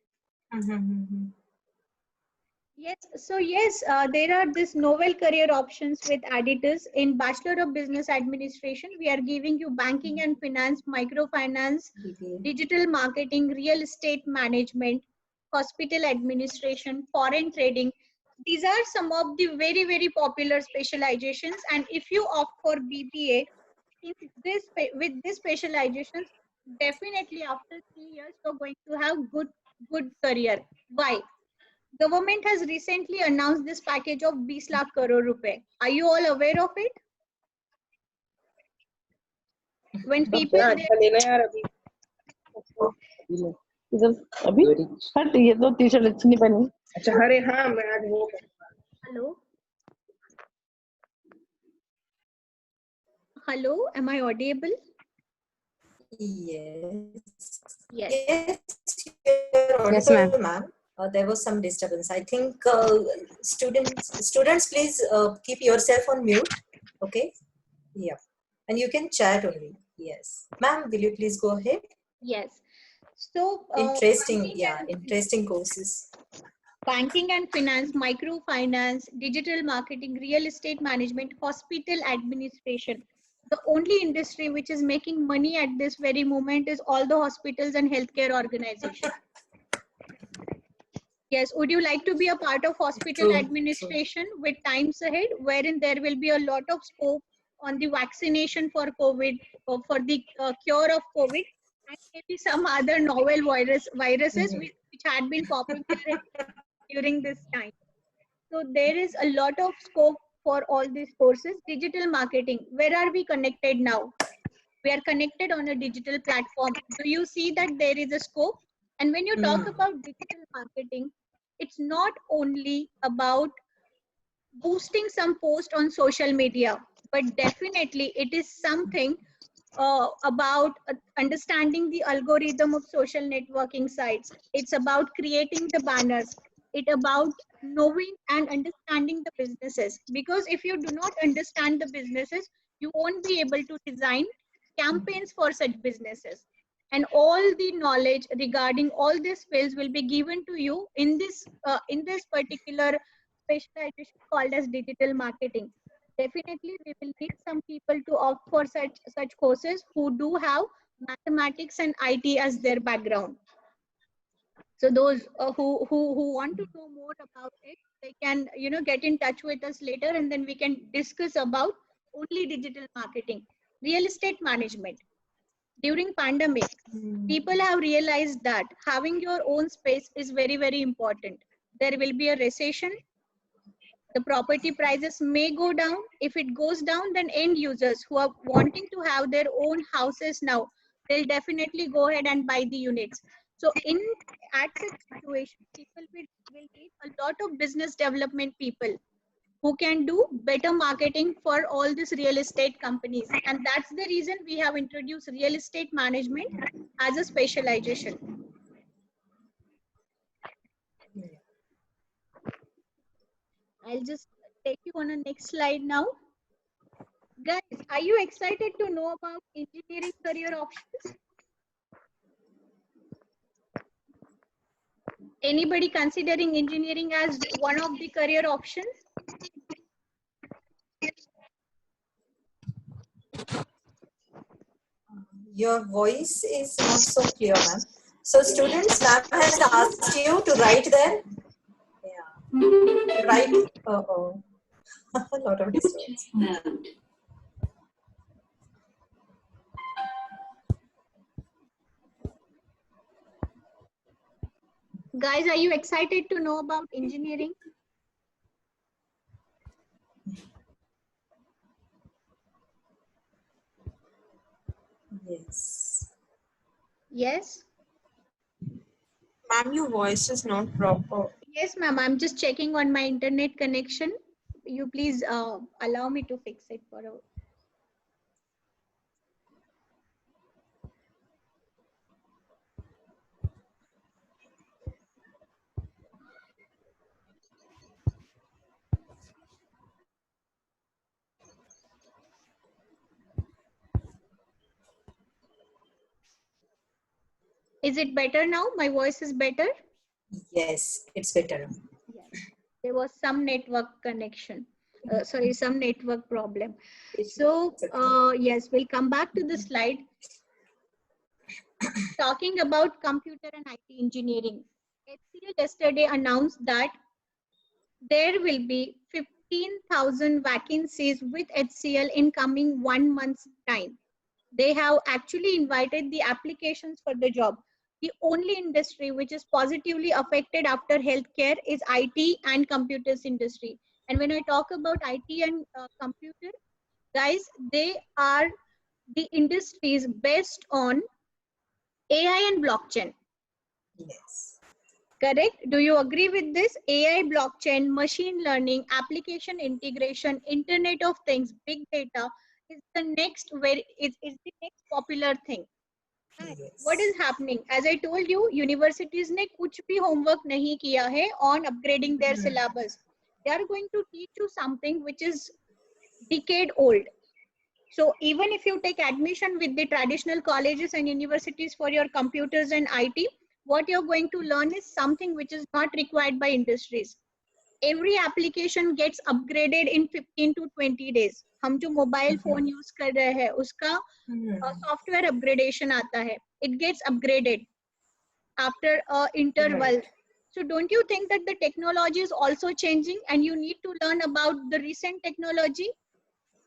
Yes, so yes, there are these novel career options with auditors. In Bachelor of Business Administration, we are giving you banking and finance, microfinance, digital marketing, real estate management, hospital administration, foreign trading. These are some of the very, very popular specializations. And if you opt for BBA, with this specializations, definitely after 3 years, you're going to have good career. Why? Government has recently announced this package of 20 lakh crore rupees. Are you all aware of it? When people अभी हट ये दो T shirt अच्छी नहीं पहनी. अच्छा अरे हाँ मैं आज वो Hello, am I audible? Yes. Yes. Yes, you're audible, ma'am. There was some disturbance. I think students, please keep yourself on mute. Okay. Yeah. And you can chat only. Yes. Ma'am, will you please go ahead? Yes. So interesting courses. Banking and finance, microfinance, digital marketing, real estate management, hospital administration. The only industry which is making money at this very moment is all the hospitals and healthcare organizations. Yes, would you like to be a part of hospital administration with times ahead, wherein there will be a lot of scope on the vaccination for COVID, or for the cure of COVID, and maybe some other novel viruses which had been popular during this time. So there is a lot of scope for all these courses. Digital marketing, where are we connected now? We are connected on a digital platform. Do you see that there is a scope? And when you talk about digital marketing, it's not only about boosting some post on social media, but definitely it is something about understanding the algorithm of social networking sites. It's about creating the banners. It's about knowing and understanding the businesses. Because if you do not understand the businesses, you won't be able to design campaigns for such businesses. And all the knowledge regarding all these fields will be given to you in this particular specialization called as digital marketing. Definitely, we will need some people to opt for such courses who do have mathematics and IT as their background. So those who want to know more about it, they can get in touch with us later, and then we can discuss about only digital marketing. Real estate management. During pandemic, people have realized that having your own space is very, very important. There will be a recession. The property prices may go down. If it goes down, then end users who are wanting to have their own houses now, they'll definitely go ahead and buy the units. So at such situation, people will need a lot of business development people who can do better marketing for all these real estate companies. And that's the reason we have introduced real estate management as a specialization. I'll just take you on a next slide now. Guys, are you excited to know about engineering career options? Anybody considering engineering as one of the career options? Your voice is not so clear, ma'am. So students, ma'am has asked you to write there. Yeah. Write. Oh. A lot of disturbance. Guys, are you excited to know about engineering? Yes. Yes. Ma'am, your voice is not proper. Yes, ma'am. I'm just checking on my internet connection. You please allow me to fix it for a. Is it better now? My voice is better? Yes, it's better. Yes. There was some network connection. Sorry, some network problem. So, yes, we'll come back to the slide. Talking about computer and IT engineering. HCL yesterday announced that there will be 15,000 vacancies with HCL in coming 1 month's time. They have actually invited the applications for the job. The only industry which is positively affected after healthcare is IT and computers industry. And when I talk about IT and computer, guys, they are the industries based on AI and blockchain. Yes. Correct? Do you agree with this? AI, blockchain, machine learning, application integration, Internet of Things, big data is the next is the next popular thing. Yes. What is happening? As I told you, universities ने कुछ भी homework नहीं किया है on upgrading their syllabus. They are going to teach you something which is decade old. So even if you take admission with the traditional colleges and universities for your computers and IT, what you're going to learn is something which is not required by industries. Every application gets upgraded in 15 to 20 days. हम जो mobile phone use कर रहे हैं, उसका software upgradation आता है. It gets upgraded after an interval. Right. So don't you think that the technology is also changing and you need to learn about the recent technology?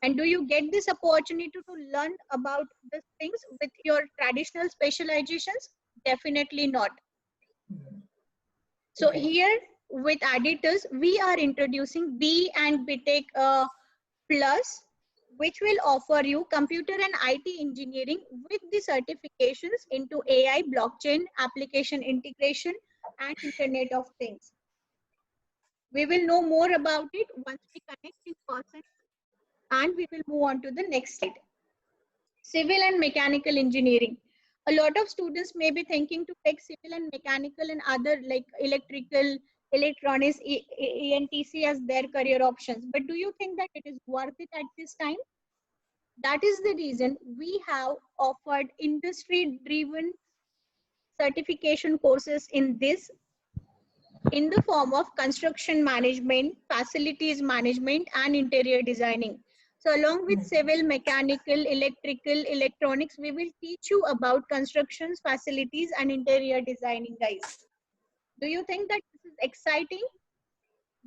And do you get this opportunity to learn about these things with your traditional specializations? Definitely not. So here with Aditus, we are introducing B and BTech Plus, which will offer you computer and IT engineering with the certifications into AI, blockchain, application integration, and Internet of Things. We will know more about it once we connect in person, and we will move on to the next slide. Civil and mechanical engineering. A lot of students may be thinking to take civil and mechanical and other like electrical, electronics, ENTC as their career options. But do you think that it is worth it at this time? That is the reason we have offered industry-driven certification courses in this, in the form of construction management, facilities management, and interior designing. So along with civil, mechanical, electrical, electronics, we will teach you about constructions, facilities, and interior designing, guys. Do you think that this is exciting?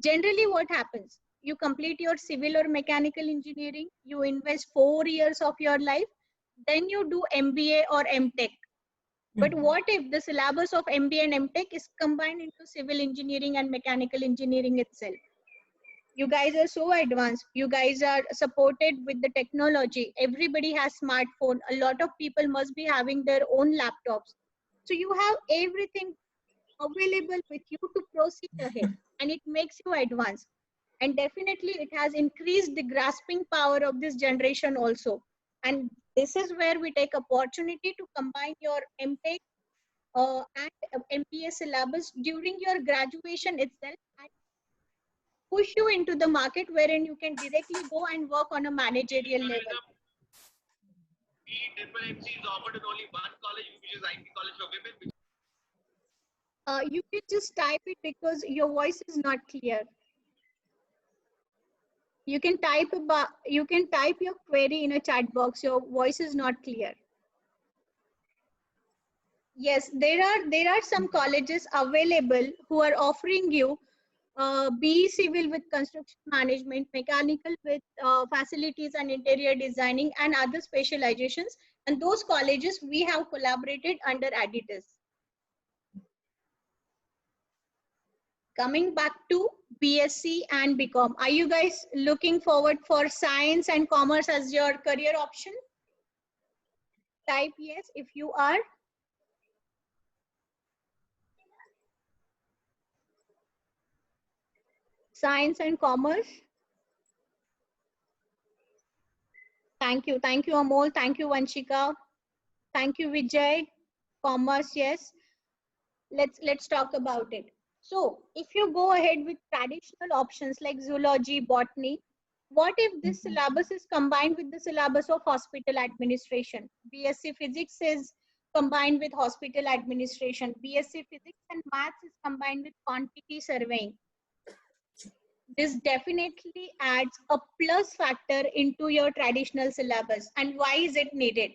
Generally, what happens? You complete your civil or mechanical engineering, you invest 4 years of your life, then you do MBA or MTech. But what if the syllabus of MBA and MTech is combined into civil engineering and mechanical engineering itself? You guys are so advanced. You guys are supported with the technology. Everybody has smartphone. A lot of people must be having their own laptops. So you have everything available with you to proceed ahead, and it makes you advanced. And definitely it has increased the grasping power of this generation also. And this is where we take opportunity to combine your MTech and MBA syllabus during your graduation itself and push you into the market wherein you can directly go and work on a managerial level. BEEE is offered in only one college, which is IT College for Women. You can just type it because your voice is not clear. You can type your query in a chat box. Your voice is not clear. Yes, there are some colleges available who are offering you BE Civil with construction management, mechanical with facilities and interior designing, and other specializations. And those colleges we have collaborated under Adidas. Coming back to BSc and BCom, are you guys looking forward for science and commerce as your career option? Type yes if you are. Science and commerce. Thank you. Thank you, Amol. Thank you, Vanshika. Thank you, Vijay. Commerce, yes. Let's talk about it. So if you go ahead with traditional options like zoology, botany, what if this syllabus is combined with the syllabus of hospital administration? BSc Physics is combined with hospital administration. BSc Physics and Maths is combined with quantity surveying. This definitely adds a plus factor into your traditional syllabus. And why is it needed?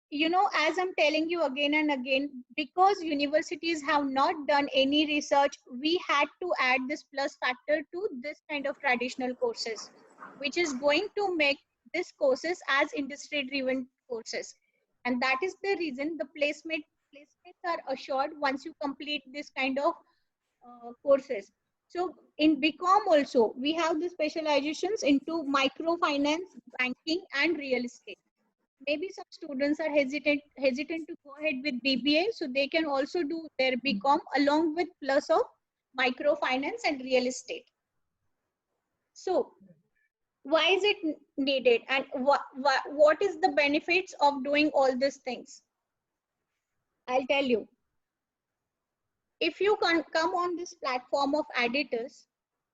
You know, as I'm telling you again and again, because universities have not done any research, we had to add this plus factor to this kind of traditional courses, which is going to make these courses as industry driven courses. And that is the reason the placements are assured once you complete this kind of courses. So in BCom also, we have the specializations into microfinance, banking, and real estate. Maybe some students are hesitant to go ahead with BBA, so they can also do their BCom along with plus of microfinance and real estate. So why is it needed, and what is the benefits of doing all these things? I'll tell you. If you can come on this platform of Adidas,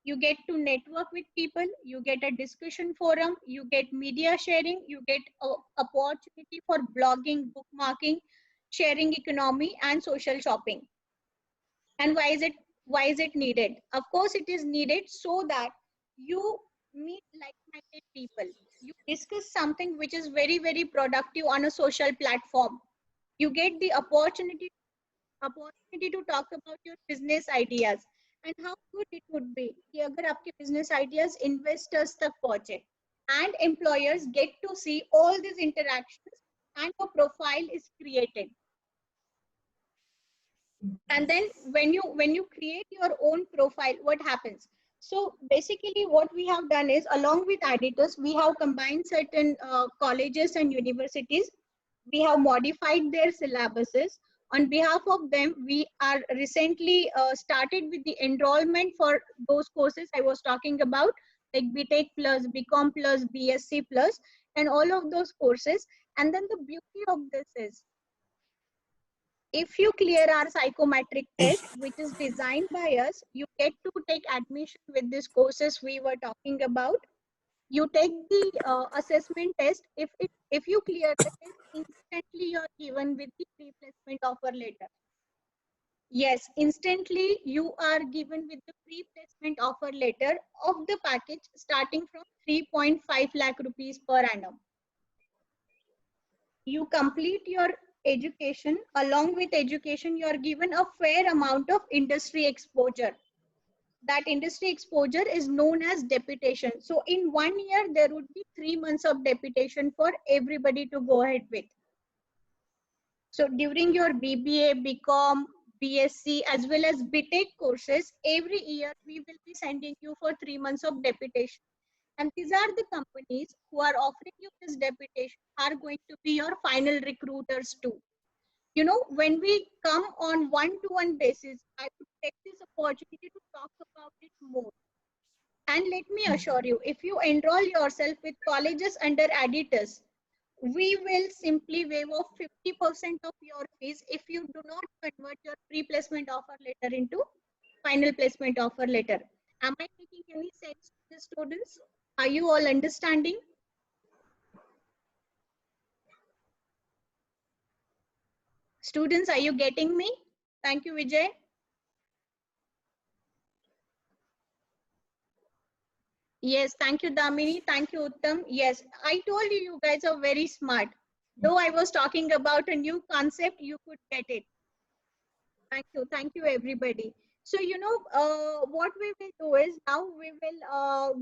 you get to network with people, you get a discussion forum, you get media sharing, you get a opportunity for blogging, bookmarking, sharing economy, and social shopping. And why is it needed? Of course it is needed so that you meet like-minded people, you discuss something which is very productive on a social platform, you get the opportunity to talk about your business ideas and how good it would be कि अगर आपके business ideas investors तक पहुंचे, and employers get to see all these interactions and a profile is created. And then when you create your own profile, what happens? So basically what we have done is, along with Adidas, we have combined certain colleges and universities. We have modified their syllabuses. On behalf of them, we are recently started with the enrollment for those courses I was talking about, like BTech plus, BCom plus, BSc plus, and all of those courses. And then the beauty of this is, if you clear our psychometric test, which is designed by us, you get to take admission with these courses we were talking about. You take the assessment test. If you clear the test, instantly you're given with the pre-placement offer letter. Yes, instantly you are given with the pre-placement offer letter of the package starting from 3.5 lakh rupees per annum. You complete your education. Along with education, you are given a fair amount of industry exposure. That industry exposure is known as deputation. So in 1 year, there would be 3 months of deputation for everybody to go ahead with. So during your BBA, BCom, BSc, as well as BTech courses, every year we will be sending you for 3 months of deputation. And these are the companies who are offering you this deputation are going to be your final recruiters too. You know, when we come on one-to-one basis, I would take this opportunity to talk about it more. And let me assure you, if you enroll yourself with colleges under Adidas, we will simply waive off 50% of your fees if you do not convert your pre-placement offer letter into final placement offer letter. Am I making any sense to the students? Are you all understanding? Students, are you getting me? Thank you, Vijay. Yes, thank you, Damini. Thank you, Uttam. Yes, I told you, you guys are very smart. Though I was talking about a new concept, you could get it. Thank you, everybody. So, what we will do is now we will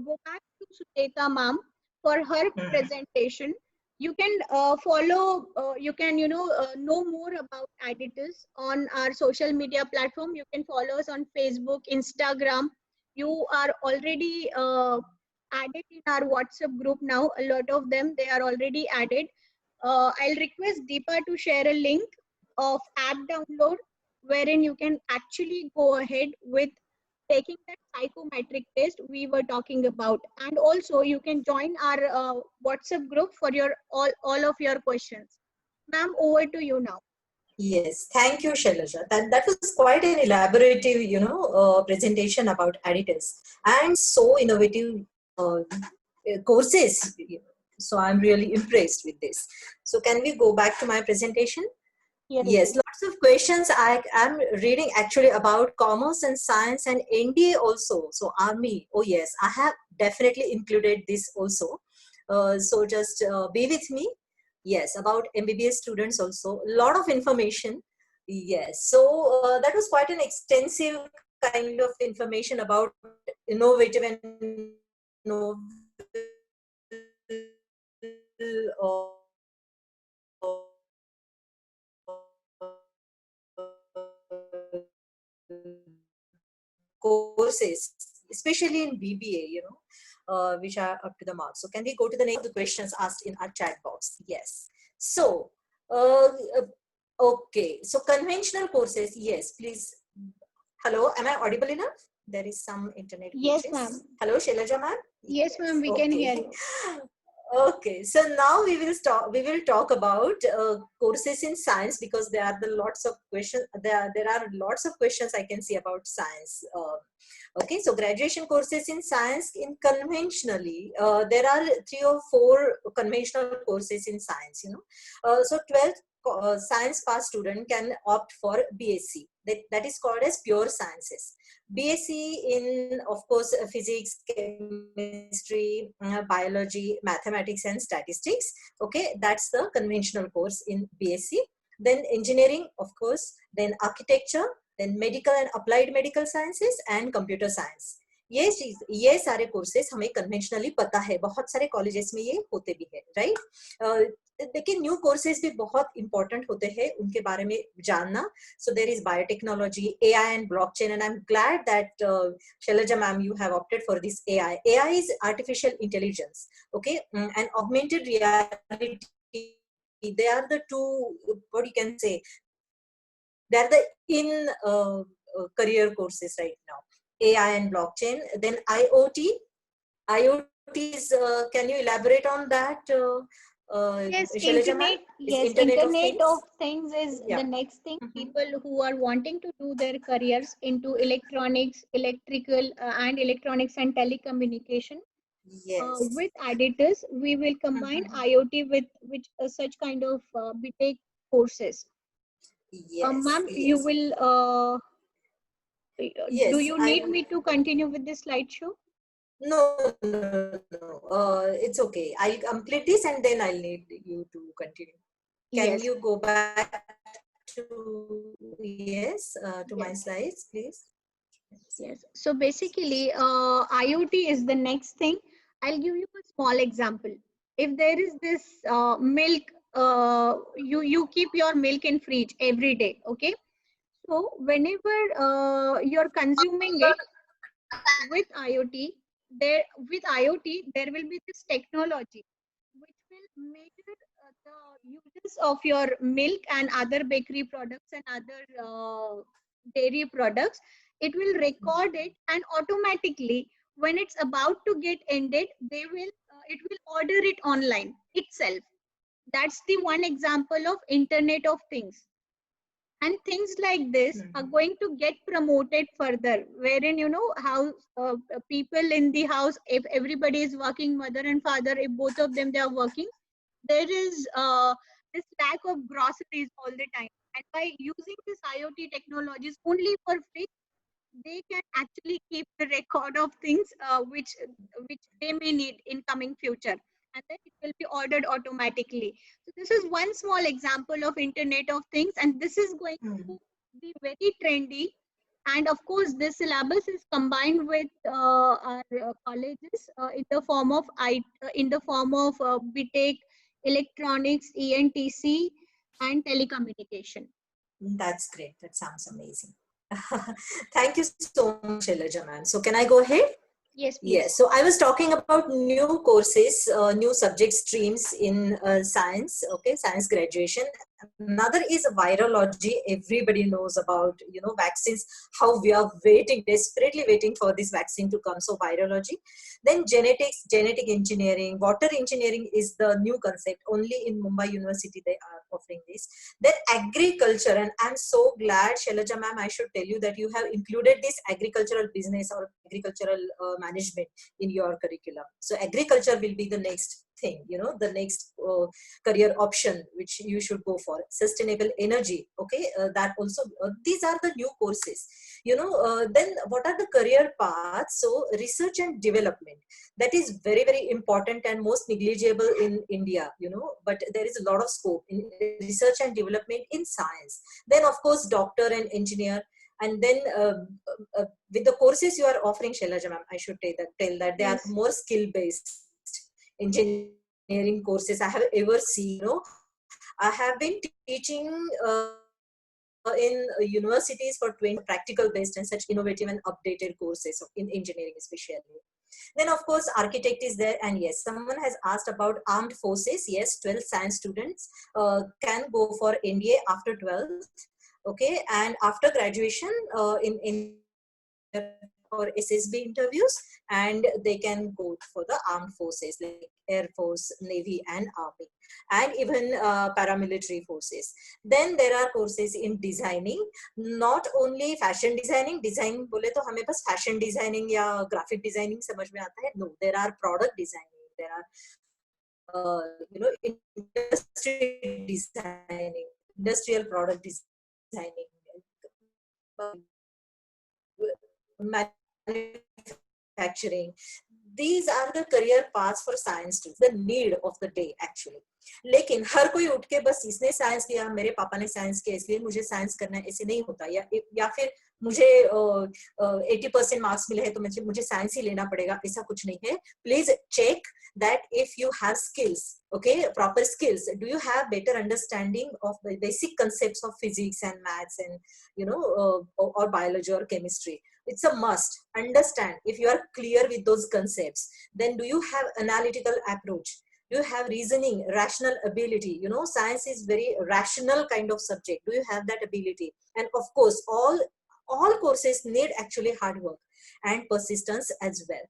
go back to Sujata ma'am for her presentation. You can follow, you can, know more about Aditus on our social media platform. You can follow us on Facebook, Instagram. You are already added in our WhatsApp group now. A lot of them, they are already added. I'll request Deepa to share a link of app download wherein you can actually go ahead with taking that psychometric test we were talking about, and also you can join our WhatsApp group for your all of your questions. Ma'am, over to you now. Yes, thank you, Shailaja. That was quite an elaborative, presentation about additives and so innovative courses. So I'm really impressed with this. So can we go back to my presentation? Yes, lots of questions I am reading actually about commerce and science and NDA also. So Army, oh yes, I have definitely included this also. So just be with me. Yes, about MBBS students also. A lot of information. Yes, so that was quite an extensive kind of information about innovative and novel courses, especially in BBA, which are up to the mark. So can we go to the next of the questions asked in our chat box? Yes. So, okay. So conventional courses, yes, please. Hello, am I audible enough? There is some internet glitches. Yes, ma'am. Hello, Shailaja ma'am? Yes, ma'am, we can hear you. Okay, so now we will talk about courses in science, because there are lots of questions. There are lots of questions I can see about science. Okay, so graduation courses in science in conventionally, there are 3 or 4 conventional courses in science. So 12th science pass student can opt for BSc. That is called as pure sciences. BSc in, of course, physics, chemistry, biology, mathematics, and statistics. Okay, that's the conventional course in BSc. Then engineering, of course, then architecture, then medical and applied medical sciences, and computer science. ये सारे courses हमें conventionally पता है, बहुत सारे colleges में ये होते भी है, राइट? लेकिन न्यू कोर्सेज भी बहुत इंपॉर्टेंट होते हैं, उनके बारे में जानना. So there is biotechnology, AI and blockchain, and I'm glad that Shailaja ma'am, you have opted for this AI. AI is artificial intelligence, okay, and augmented reality. They are the two, what you can say, they are the in career courses right now. AI and blockchain. Then IoT. IoT is, can you elaborate on that? Yes, Shailaja Internet of Things is Yeah. the next thing. People who are wanting to do their careers into electronics, electrical, and electronics and telecommunication. Yes. With Aditus, we will combine IoT with such kind of BTech courses. Yes. Ma'am, yes. you will. Yes, do you need me to continue with this slideshow? No. It's okay. I'll complete this and then I'll need you to continue. Can Yes. you go back to my slides, please? Yes. So basically, IoT is the next thing. I'll give you a small example. If there is this milk, you keep your milk in fridge every day, okay? So whenever you're consuming it with IoT, there will be this technology which will measure the uses of your milk and other bakery products and other dairy products. It will record it, and automatically when it's about to get ended, it will order it online itself. That's the one example of Internet of Things. And things like this are going to get promoted further, wherein how people in the house, if everybody is working, mother and father, if both of them they are working, there is this lack of groceries all the time, And by using this IoT technologies only for free, they can actually keep the record of things which they may need in coming future, and then it will be ordered automatically. So this is one small example of Internet of Things, and this is going to be very trendy. And of course, this syllabus is combined with our colleges in the form of BTech, electronics, ENTC, and telecommunication. That's great. That sounds amazing. Thank you so much, Shailaja ma'am. So can I go ahead? Yes, please. Yes, so I was talking about new courses, new subject streams in science, okay, science graduation. Another is virology. Everybody knows about, vaccines, how we are waiting, desperately waiting for this vaccine to come. So virology. Then genetics, genetic engineering, water engineering is the new concept. Only in Mumbai University they are offering this. Then agriculture, and I'm so glad, Shailaja ma'am, I should tell you that you have included this agricultural business or agricultural management in your curriculum. So agriculture will be the next thing, the next career option which you should go for. Sustainable energy, okay, that also, these are the new courses. Then what are the career paths? So research and development, that is very, very important and most negligible in India, but there is a lot of scope in research and development in science. Then of course doctor and engineer. And then with the courses you are offering, Shailaja ma'am, I should tell that they are more skill-based engineering courses I have ever seen. I have been teaching in universities for 20 practical-based and such innovative and updated courses in engineering especially. Then of course architect is there, and yes, someone has asked about armed forces. Yes, 12 science students can go for NDA after 12th. Okay, and after graduation in for SSB interviews, and they can go for the armed forces like Air Force, Navy, and Army, and even paramilitary forces. Then there are courses in designing, not only fashion designing. Design बोले तो हमें बस fashion designing या graphic designing समझ में आता है. No, there are product designing, there are industry designing, industrial product designing, manufacturing. These are the career paths for science students, the need of the day actually. लेकिन हर कोई उठ के बस इसने साइंस किया, मेरे पापा ने साइंस किया इसलिए मुझे साइंस करना है, ऐसे नहीं होता. या फिर मुझे 80% मार्क्स मिले हैं तो मुझे साइंस ही लेना पड़ेगा, ऐसा कुछ नहीं है. Please check that if you have skills, okay, proper skills, do you have better understanding of the basic concepts of physics and maths and or biology or chemistry. It's a must. Understand. If you are clear with those concepts, then do you have analytical approach? Do you have reasoning, rational ability? Science is very rational kind of subject. Do you have that ability? And of course, all courses need actually hard work and persistence as well.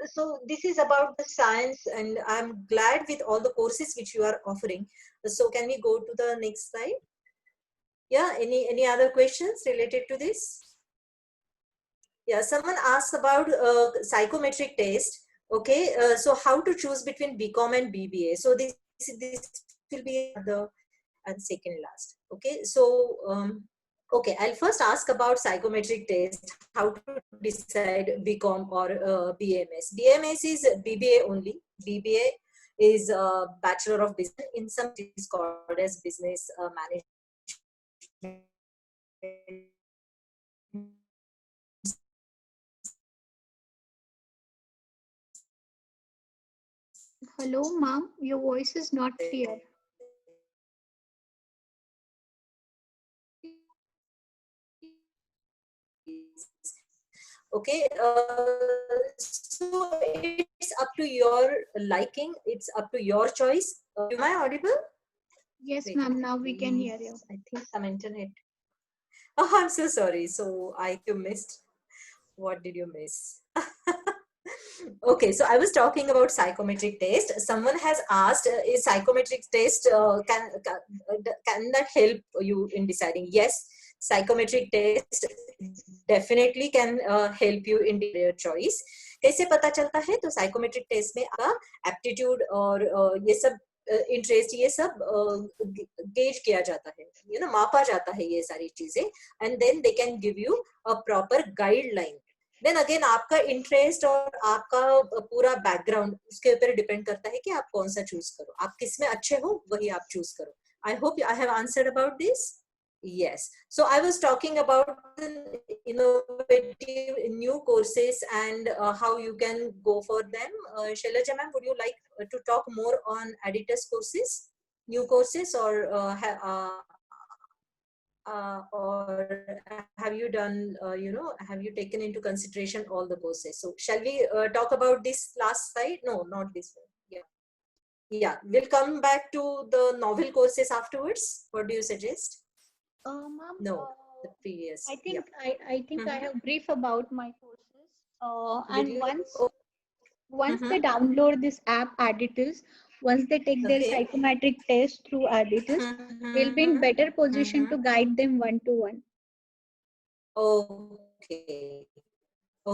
So this is about the science, and I'm glad with all the courses which you are offering. So can we go to the next slide? Yeah, any other questions related to this? Yeah, someone asked about psychometric test. Okay, so how to choose between BCom and BBA? So this will be the second last. Okay, so okay, I'll first ask about psychometric test, how to decide BCom or BMS. BMS is BBA only. BBA is Bachelor of Business. In some it is called as Business Management. Hello, ma'am. Your voice is not clear. Okay, so it's up to your liking. It's up to your choice. Am I audible? Yes, ma'am. Now we can hear you. I think some internet. Oh, I'm so sorry. So you missed. What did you miss? Okay, so I was talking about psychometric test. Someone has asked, is psychometric test can that help you in deciding? Yes, psychometric test definitely can help you in your choice. कैसे पता चलता है? तो psychometric test में आपका aptitude और ये सब इंटरेस्ट, ये सब गेज किया जाता है, मापा जाता है ये सारी चीजें, and then they can give you a proper guideline. Then again आपका इंटरेस्ट और आपका पूरा बैकग्राउंड उसके ऊपर डिपेंड करता है कि आप कौन सा चूज करो, आप किस में अच्छे हो वही आप चूज करो. I hope I have answered about this. Yes. So I was talking about the innovative new courses and how you can go for them. Shailaja ma'am, would you like to talk more on Editus courses, new courses, or have you done, have you taken into consideration all the courses? So shall we talk about this last slide? No, not this one. Yeah. Yeah. We'll come back to the novel courses afterwards. What do you suggest? Ma'am, No, the previous. I think Yeah. I think I have brief about my courses. Will And you? once they download this app Editus, once they take their Okay. psychometric test through Editus, we'll be in better position to guide them one-to-one. Okay.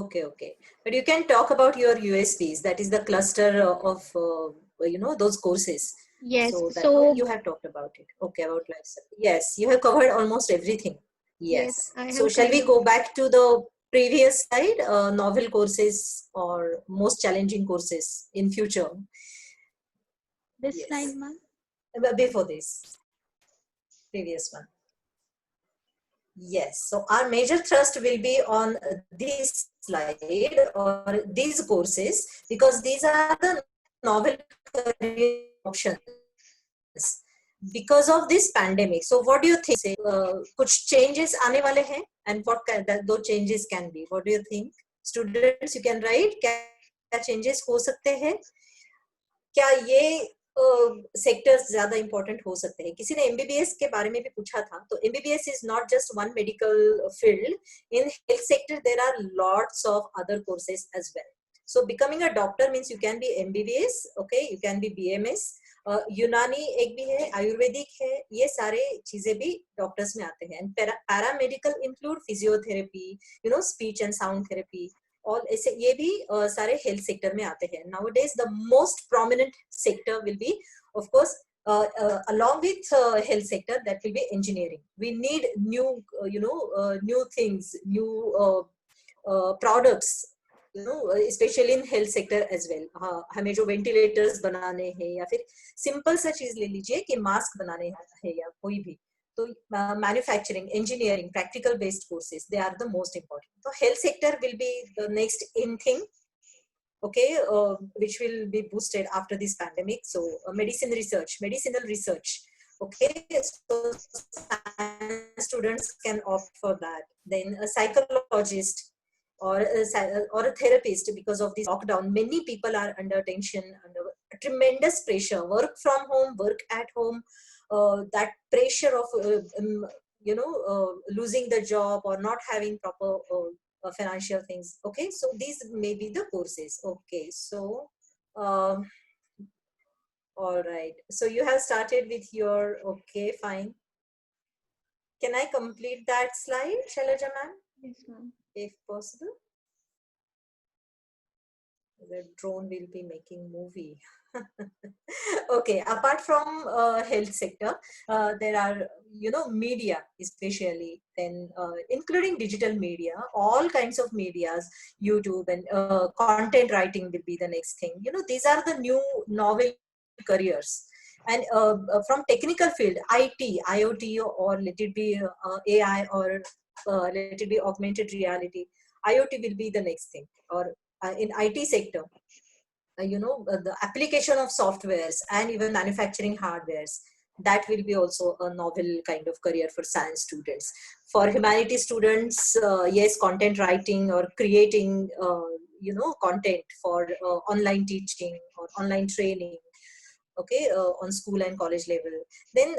Okay. But you can talk about your USPs. That is the cluster of those courses. Yes. So that So one you have talked about it. Okay, about lifestyle. Yes, you have covered almost everything. Yes. I have So shall we covered. go back to the previous slide? Novel courses or most challenging courses in future. This Yes. slide, ma'am. Before this, previous one. Yes, so our major thrust will be on this slide or these courses because these are the novel career options because of this pandemic. So what do you think? कुछ changes आने वाले हैं, and what can those changes can be? What do you think? Students, you can write. क्या changes हो सकते हैं? क्या ये सेक्टर्स ज्यादा इंपॉर्टेंट हो सकते हैं? किसी ने एमबीबीएस के बारे में भी पूछा था. तो MBBS is not just one medical field. In health sector there are lots of other courses as well. So becoming a doctor means you can be MBBS, okay, you can be BMS, यूनानी एक भी है, आयुर्वेदिक है, ये सारे चीजें भी doctors में आते हैं. Paramedical include physiotherapy, speech and sound therapy, और ऐसे ये भी सारे हेल्थ सेक्टर में आते हैं. Nowadays the most prominent sector will be, of course, along with health sector, that will be engineering. We need new new things, new products, especially in health sector as well. हमें जो ventilators बनाने हैं या फिर simple सा चीज ले लीजिए कि मास्क बनाने हैं या कोई भी, तो manufacturing, engineering, practical based courses, they are the most important. So health sector will be the next in thing, okay, which will be boosted after this pandemic. So medicinal research, okay, so students can opt for that. Then a psychologist or a therapist. Because of this lockdown, many people are under tension, under tremendous pressure, work from home, work at home, that pressure of losing the job or not having proper financial things. Okay, so these may be the courses. Okay, so all right, so you have started with your, okay, fine. Can I complete that slide, Shailaja ma'am? Yes, ma'am. If possible. The drone will be making movie. Okay, apart from health sector, there are, media especially, then including digital media, all kinds of medias, YouTube, and content writing will be the next thing. These are the new novel careers. And from technical field, IT, IoT, or let it be AI, or let it be augmented reality, IoT will be the next thing. Or in IT sector, the application of softwares and even manufacturing hardwares, that will be also a novel kind of career for science students. For humanity students, yes, content writing or creating content for online teaching or online training, okay, on school and college level. Then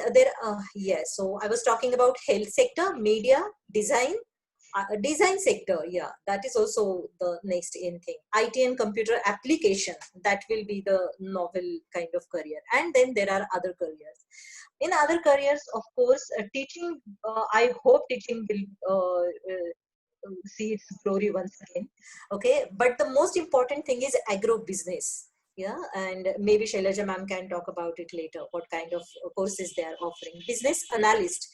yes, so I was talking about health sector, media, design sector, yeah, that is also the next in thing. IT and computer application, that will be the novel kind of career. And then there are other careers. In other careers, of course, teaching, I hope teaching will see its glory once again. Okay, but the most important thing is agro business. Yeah, and maybe Shailaja ma'am can talk about it later, what kind of courses they are offering. Business analyst,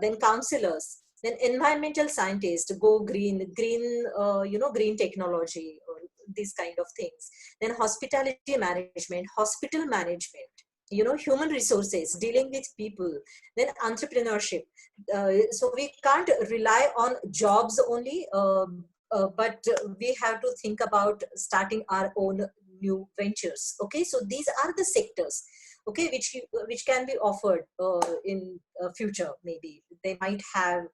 then counselors, then environmental scientist, go green, green technology, or these kind of things. Then hospitality management, hospital management, human resources, dealing with people, then entrepreneurship. So we can't rely on jobs only, but we have to think about starting our own new ventures. Okay, so these are the sectors, okay, which can be offered in future. Maybe they might have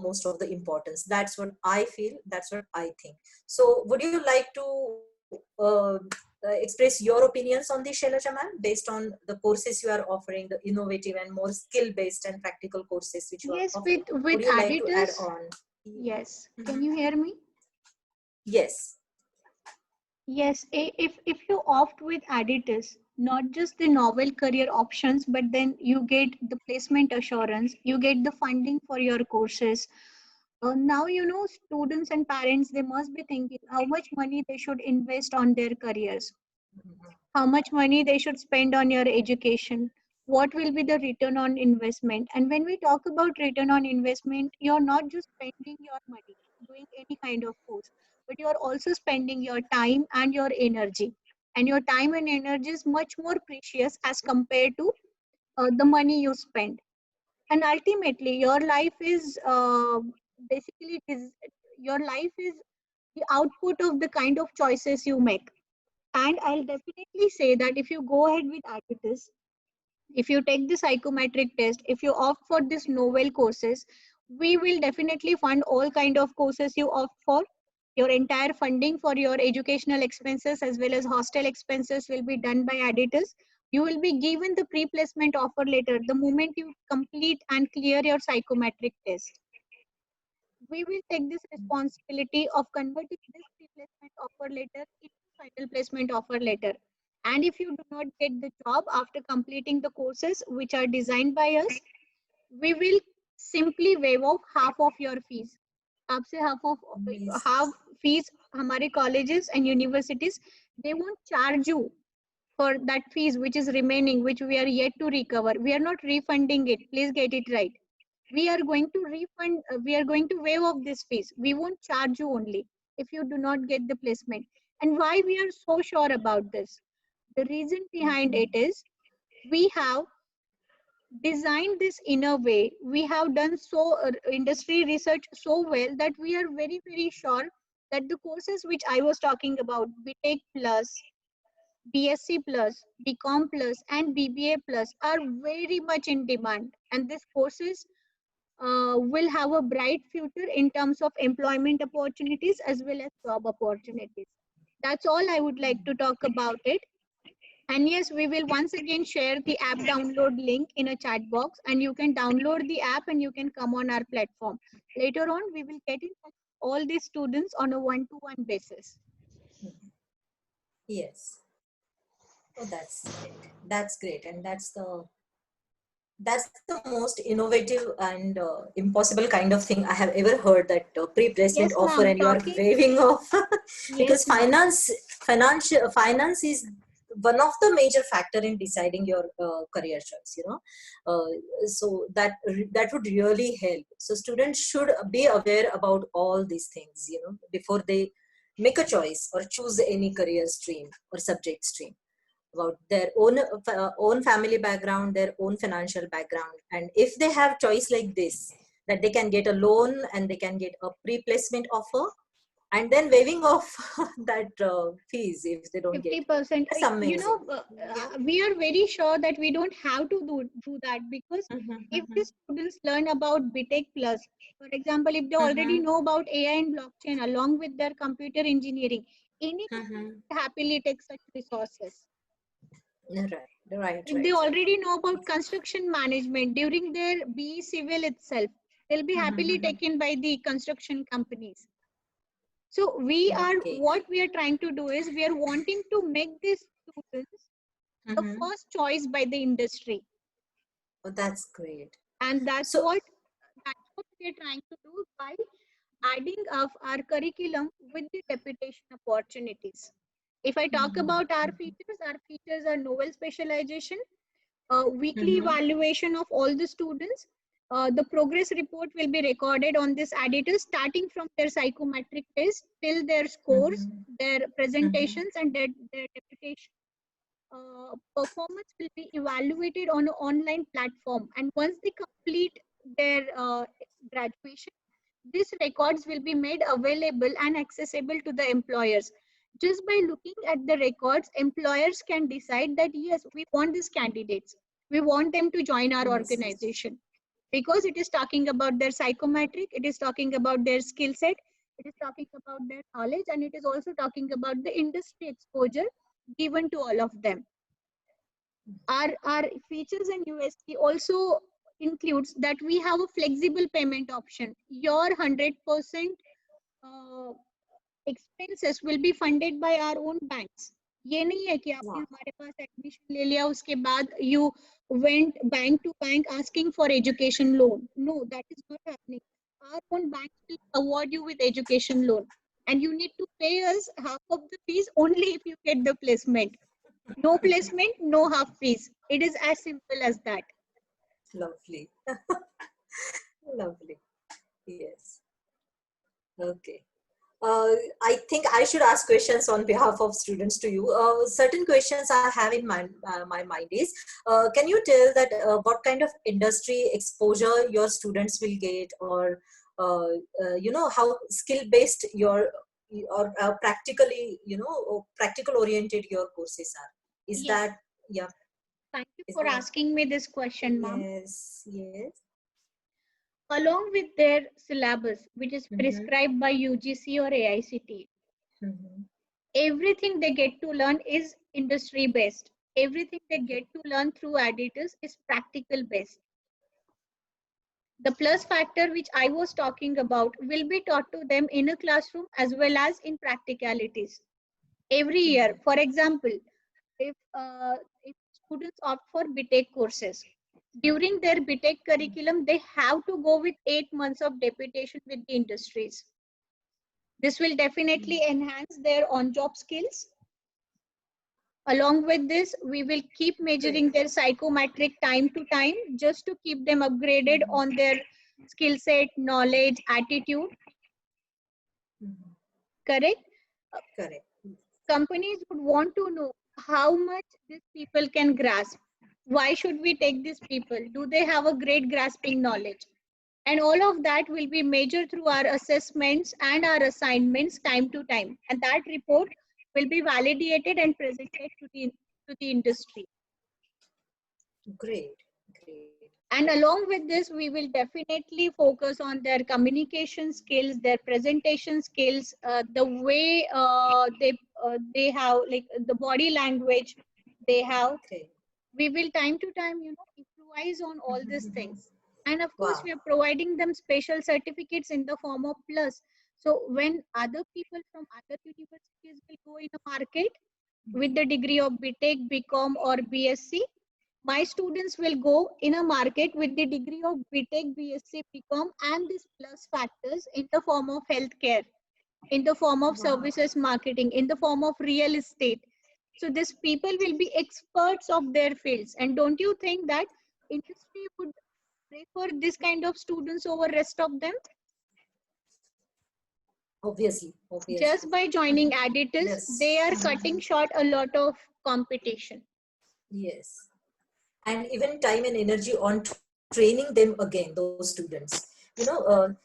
most of the importance. That's what I feel, that's what I think. So would you like to express your opinions on this, Shailaja ma'am, based on the courses you are offering, the innovative and more skill based and practical courses which you are Yes, offering? with Would you like to add editors. on? Yes. Can Mhm. you hear me? Yes. Yes, if you opt with editors, not just the novel career options, but then you get the placement assurance, you get the funding for your courses. Now, students and parents, they must be thinking how much money they should invest on their careers, how much money they should spend on your education, what will be the return on investment. And when we talk about return on investment, you're not just spending your money doing any kind of course, but you're also spending your time and your energy. And your time and energy is much more precious as compared to the money you spend. And ultimately, your life is basically your life is the output of the kind of choices you make. And I'll definitely say that if you go ahead with Architis, if you take the psychometric test, if you opt for this novel courses, we will definitely fund all kind of courses you opt for. Your entire funding for your educational expenses as well as hostel expenses will be done by editors. You will be given the pre-placement offer letter the moment you complete and clear your psychometric test. We will take this responsibility of converting this pre-placement offer letter into final placement offer letter. And if you do not get the job after completing the courses which are designed by us, we will simply waive off half of your fees. आपसे Amazing. half fees हमारे colleges and universities, they won't charge you for that fees which is remaining, which we are yet to recover. We are not refunding it. Please get it right. We are going to refund, we are going to waive off this fees. We won't charge you only if you do not get the placement. And why we are so sure about this? The reason behind it is we have designed this in a way, we have done so industry research so well that we are very, very sure that the courses which I was talking about, BTech Plus, BSc Plus, BCom Plus, and BBA Plus are very much in demand. And these courses will have a bright future in terms of employment opportunities as well as job opportunities. That's all I would like to talk about it. And yes, we will once again share the app download link in a chat box, and you can download the app and you can come on our platform. Later on, we will get in touch with all these students on a one-to-one basis. Yes. Oh, that's great. That's great. And that's the most innovative and impossible kind of thing I have ever heard, that pre-placement Yes, offer ma'am. and you are waiving off. Because Yes, ma'am. finance is one of the major factor in deciding your career choice, so that would really help. So students should be aware about all these things, before they make a choice or choose any career stream or subject stream, about their own family background, their own financial background. And if they have choice like this, that they can get a loan and they can get a pre-placement offer, and then waiving off that fees if they don't get, 50%. that's amazing. Yeah. We are very sure that we don't have to do that, because Mhm, if mhm, the students learn about BTech Plus, for example, if they already mhm, know about AI and blockchain along with their computer engineering, any company mhm. would happily take such resources. Right, right, If they right, right. already know about construction management during their BE Civil itself, they'll be Mhm, happily mhm. taken by the construction companies. So Okay. what we are trying to do is we are wanting to make these students the Mhm. first choice by the industry. Oh, that's great. And So that's what we are trying to do by adding of our curriculum with the deputation opportunities. If I talk about our features are novel specialization, weekly evaluation of all the students. The progress report will be recorded on this editor, starting from their psychometric test till their scores, their presentations, and their deputation. Performance will be evaluated on an online platform, and once they complete their graduation, these records will be made available and accessible to the employers. Just by looking at the records, employers can decide that yes, we want these candidates, we want them to join our organization, because it is talking about their psychometric, it is talking about their skill set, it is talking about their knowledge, and it is also talking about the industry exposure given to all of them. Our features and USP also includes that we have a flexible payment option. Your 100% expenses will be funded by our own banks. ये नहीं है कि आपने हमारे पास admission ले लिया उसके बाद you went bank to bank asking for education loan. No, that is not happening. Our own bank will award you with education loan, and you need to pay us half of the fees only if you get the placement. No placement, no half fees. It is as simple as that. Lovely. Lovely. Yes. Okay. I think I should ask questions on behalf of students to you. Certain questions I have in my mind is, can you tell that what kind of industry exposure your students will get, or you know, how skill-based your or practically, you know, practical oriented your courses are? Is that, yeah? Thank you for asking me this question, ma'am. Yes, yes. Along with their syllabus, which is prescribed by UGC or AICTE, everything they get to learn is industry based. Everything they get to learn through editors is practical based. The plus factor which I was talking about will be taught to them in a classroom as well as in practicalities. Every year, for example, if students opt for BTech courses, during their BTech curriculum, they have to go with 8 months of deputation with the industries. This will definitely enhance their on-job skills. Along with this, we will keep measuring their psychometric time to time just to keep them upgraded on their skill set, knowledge, attitude. Correct? Correct. Companies would want to know how much these people can grasp. Why should we take these people? Do they have a great grasping knowledge? And all of that will be measured through our assessments and our assignments time to time. And that report will be validated and presented to the industry. Great, great. And along with this, we will definitely focus on their communication skills, their presentation skills, the way they have, like the body language they have. Okay. We will time to time, you know, improvise on all these things. And of course, we are providing them special certificates in the form of plus. So when other people from other universities will go in the market with the degree of BTech, BCom or BSc, my students will go in a market with the degree of BTech, BSc, BCom and these plus factors in the form of healthcare, in the form of services marketing, in the form of real estate. So these people will be experts of their fields. And don't you think that industry would prefer this kind of students over rest of them? Obviously. Just by joining editors, they are cutting short a lot of competition. Yes. And even time and energy on training them again, those students. You know,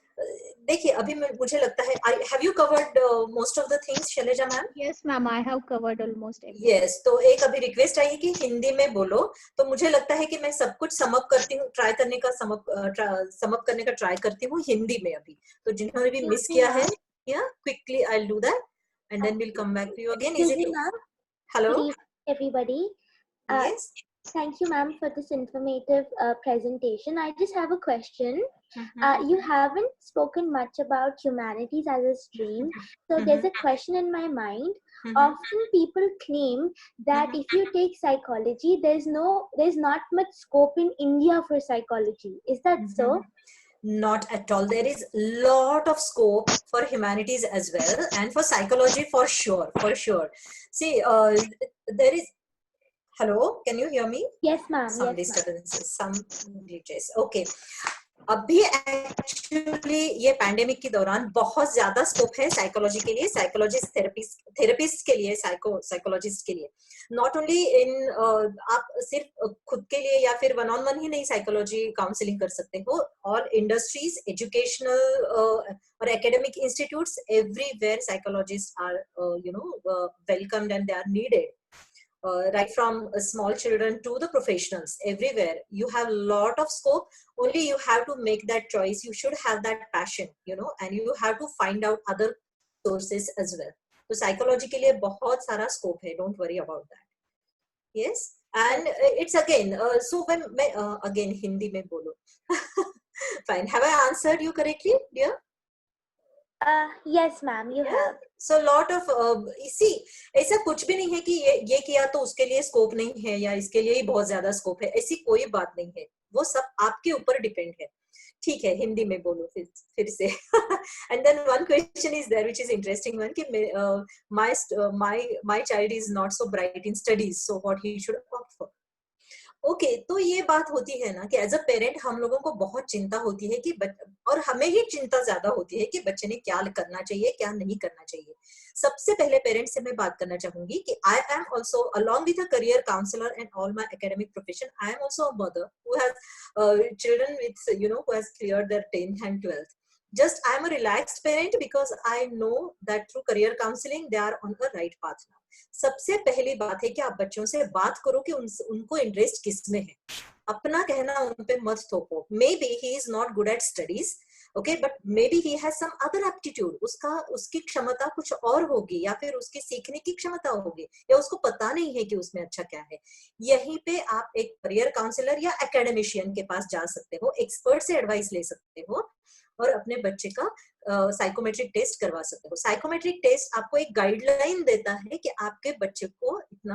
देखिए अभी मुझे लगता है, have you covered most of the things, Shailaja ma'am? Yes ma'am, I have covered almost everything. Yes, तो एक अभी request आई है कि हिंदी में बोलो, तो मुझे लगता है कि मैं सब कुछ समअप करती हूँ, समअप करने का ट्राई करती हूँ हिंदी में अभी. तो जिन्होंने भी मिस किया है, yeah, quickly I'll do that, and then we'll come back to you again. Is it? Hello. Good evening, everybody. Yes. Thank you, ma'am, for this informative presentation. I just have a question. You haven't spoken much about humanities as a stream. So there's a question in my mind. Often people claim that if you take psychology, there's not much scope in India for psychology. Is that so? Not at all. There is a lot of scope for humanities as well, and for psychology for sure, See, there is. Hello, can you hear me? Yes, ma'am. Some Yes, ma'am. disturbances, some glitches. Okay. अभी actually ये pandemic के दौरान बहुत ज्यादा scope है psychology के लिए, psychologist therapist के लिए, साइकोलॉजिस्ट के लिए. नॉट ओनली इन आप सिर्फ खुद के लिए या फिर वन ऑन वन ही नहीं साइकोलॉजी काउंसलिंग कर सकते हो, और इंडस्ट्रीज, एजुकेशनल और academic institutes, everywhere psychologist are welcomed and they are needed. Right from small children to the professionals, everywhere you have a lot of scope. Only you have to make that choice. You should have that passion, and you have to find out other sources as well. So psychology के लिए बहुत सारा scope है. Don't worry about that. Yes, and it's again. So when मैं again Hindi में बोलो. Fine. Have I answered you correctly, dear? Yes, ma'am. You have. So lot of see, ऐसा कुछ भी नहीं है कि ये किया तो उसके लिए स्कोप नहीं है या इसके लिए ही बहुत ज्यादा स्कोप है. ऐसी कोई बात नहीं है. वो सब आपके ऊपर डिपेंड है. ठीक है, हिंदी में बोलो फिर से. And then one question is there which is interesting one कि my child is not so bright in studies, so what he should opt for. Okay, तो ये बात होती है ना कि एज अ पेरेंट हम लोगों को बहुत चिंता होती है कि और हमें ही चिंता ज्यादा होती है कि बच्चे ने क्या करना चाहिए, क्या नहीं करना चाहिए. सबसे पहले पेरेंट से मैं बात करना चाहूंगी कि I am also along with a career counsellor and all my academic profession, I am also a mother who has children with who has cleared their 10th and 12th. Just I am a relaxed parent because I know that through career counseling they are on the right path now. सबसे पहली बात है कि आप बच्चों से बात करो कि उनको इंटरेस्ट किसमें है. अपना कहना उन पे मत थोपो. Maybe he is not good at studies, okay, but maybe he has some other aptitude. उसकी क्षमता कुछ और होगी, या फिर उसकी सीखने की क्षमता होगी, या उसको पता नहीं है कि उसमें अच्छा क्या है. यहीं पे आप एक करियर काउंसलर या एकेडमिशियन के पास जा सकते हो, एक्सपर्ट से एडवाइस ले सकते हो और अपने बच्चे का साइकोमेट्रिक टेस्ट करवा सकते हो. साइकोमेट्रिक टेस्ट आपको एक गाइडलाइन देता है कि आपके बच्चे को इतना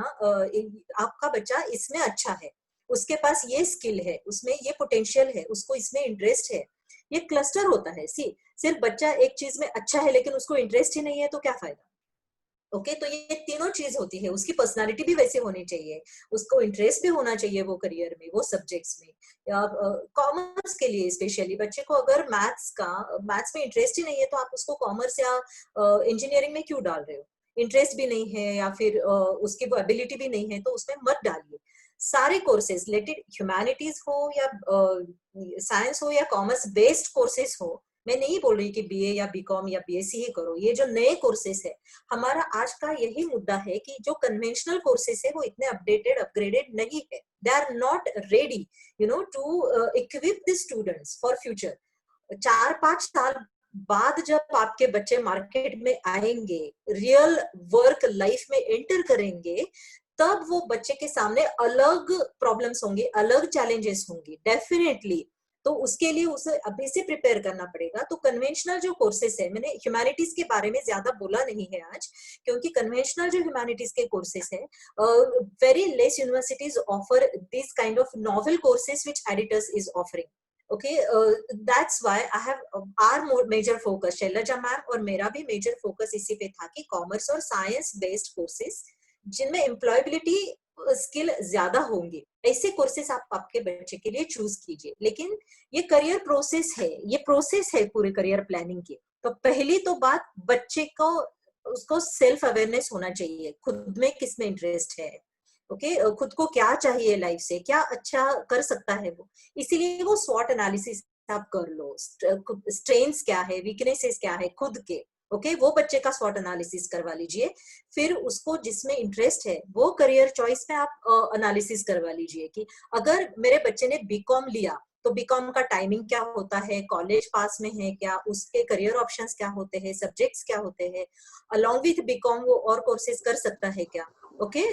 आपका बच्चा इसमें अच्छा है, उसके पास ये स्किल है, उसमें ये पोटेंशियल है, उसको इसमें इंटरेस्ट है. ये क्लस्टर होता है. सिर्फ बच्चा एक चीज में अच्छा है लेकिन उसको इंटरेस्ट ही नहीं है तो क्या फायदा. ओके, तो ये तीनों चीज होती है. उसकी पर्सनालिटी भी वैसे होनी चाहिए, उसको इंटरेस्ट भी होना चाहिए वो करियर में, वो सब्जेक्ट्स में. या कॉमर्स के लिए स्पेशली बच्चे को अगर मैथ्स में इंटरेस्ट ही नहीं है तो आप उसको कॉमर्स या इंजीनियरिंग में क्यों डाल रहे हो. इंटरेस्ट भी नहीं है या फिर उसकी वो एबिलिटी भी नहीं है तो उसमें मत डालिए. सारे कोर्सेज, लेट इट ह्यूमैनिटीज हो या साइंस हो या कॉमर्स बेस्ड कोर्सेज हो. मैं नहीं बोल रही कि बीए या बीकॉम या बीएससी ही करो. ये जो नए कोर्सेस है, हमारा आज का यही मुद्दा है कि जो कन्वेंशनल कोर्सेस है वो इतने अपडेटेड अपग्रेडेड नहीं है. They are not ready to equip the students for future. 4-5 साल बाद जब आपके बच्चे मार्केट में आएंगे, रियल वर्क लाइफ में एंटर करेंगे, तब वो बच्चे के सामने अलग प्रॉब्लम्स होंगी, अलग चैलेंजेस होंगी डेफिनेटली. तो उसके लिए उसे अभी से प्रिपेयर करना पड़ेगा. तो कन्वेंशनल जो कोर्सेस है, मैंने ह्यूमैनिटीज के बारे में ज्यादा बोला नहीं है आज, क्योंकि कन्वेंशनल जो ह्यूमैनिटीज के कोर्सेस है, very less universities offer this kind of novel courses which editors is offering. Okay, that's why I have our major focus, Shailaja ma'am और मेरा भी मेजर फोकस इसी पे था कि कॉमर्स और साइंस बेस्ड कोर्सेस जिनमें एम्प्लॉयबिलिटी स्किल ज्यादा होंगे, ऐसे कोर्सेस आप आपके बच्चे के लिए चूज कीजिए. लेकिन ये करियर प्रोसेस है, ये प्रोसेस है पूरे करियर प्लानिंग की. तो पहली तो बात, बच्चे को उसको सेल्फ अवेयरनेस होना चाहिए, खुद में किसमें इंटरेस्ट है. ओके, खुद को क्या चाहिए लाइफ से, क्या अच्छा कर सकता है वो. इसीलिए वो स्वॉट एनालिसिस आप कर लो. स्ट्रेंथ्स क्या है, वीकनेसेस क्या है खुद के. ओके, वो बच्चे का स्वॉट एनालिसिस करवा लीजिए. फिर उसको जिसमें इंटरेस्ट है वो करियर चॉइस में आप एनालिसिस करवा लीजिए कि अगर मेरे बच्चे ने बीकॉम लिया तो बीकॉम का टाइमिंग क्या होता है, कॉलेज पास में है क्या, उसके करियर ऑप्शंस क्या होते हैं, सब्जेक्ट्स क्या होते हैं. अलॉन्ग विथ बीकॉम वो और कोर्सेज कर सकता है क्या. ओके,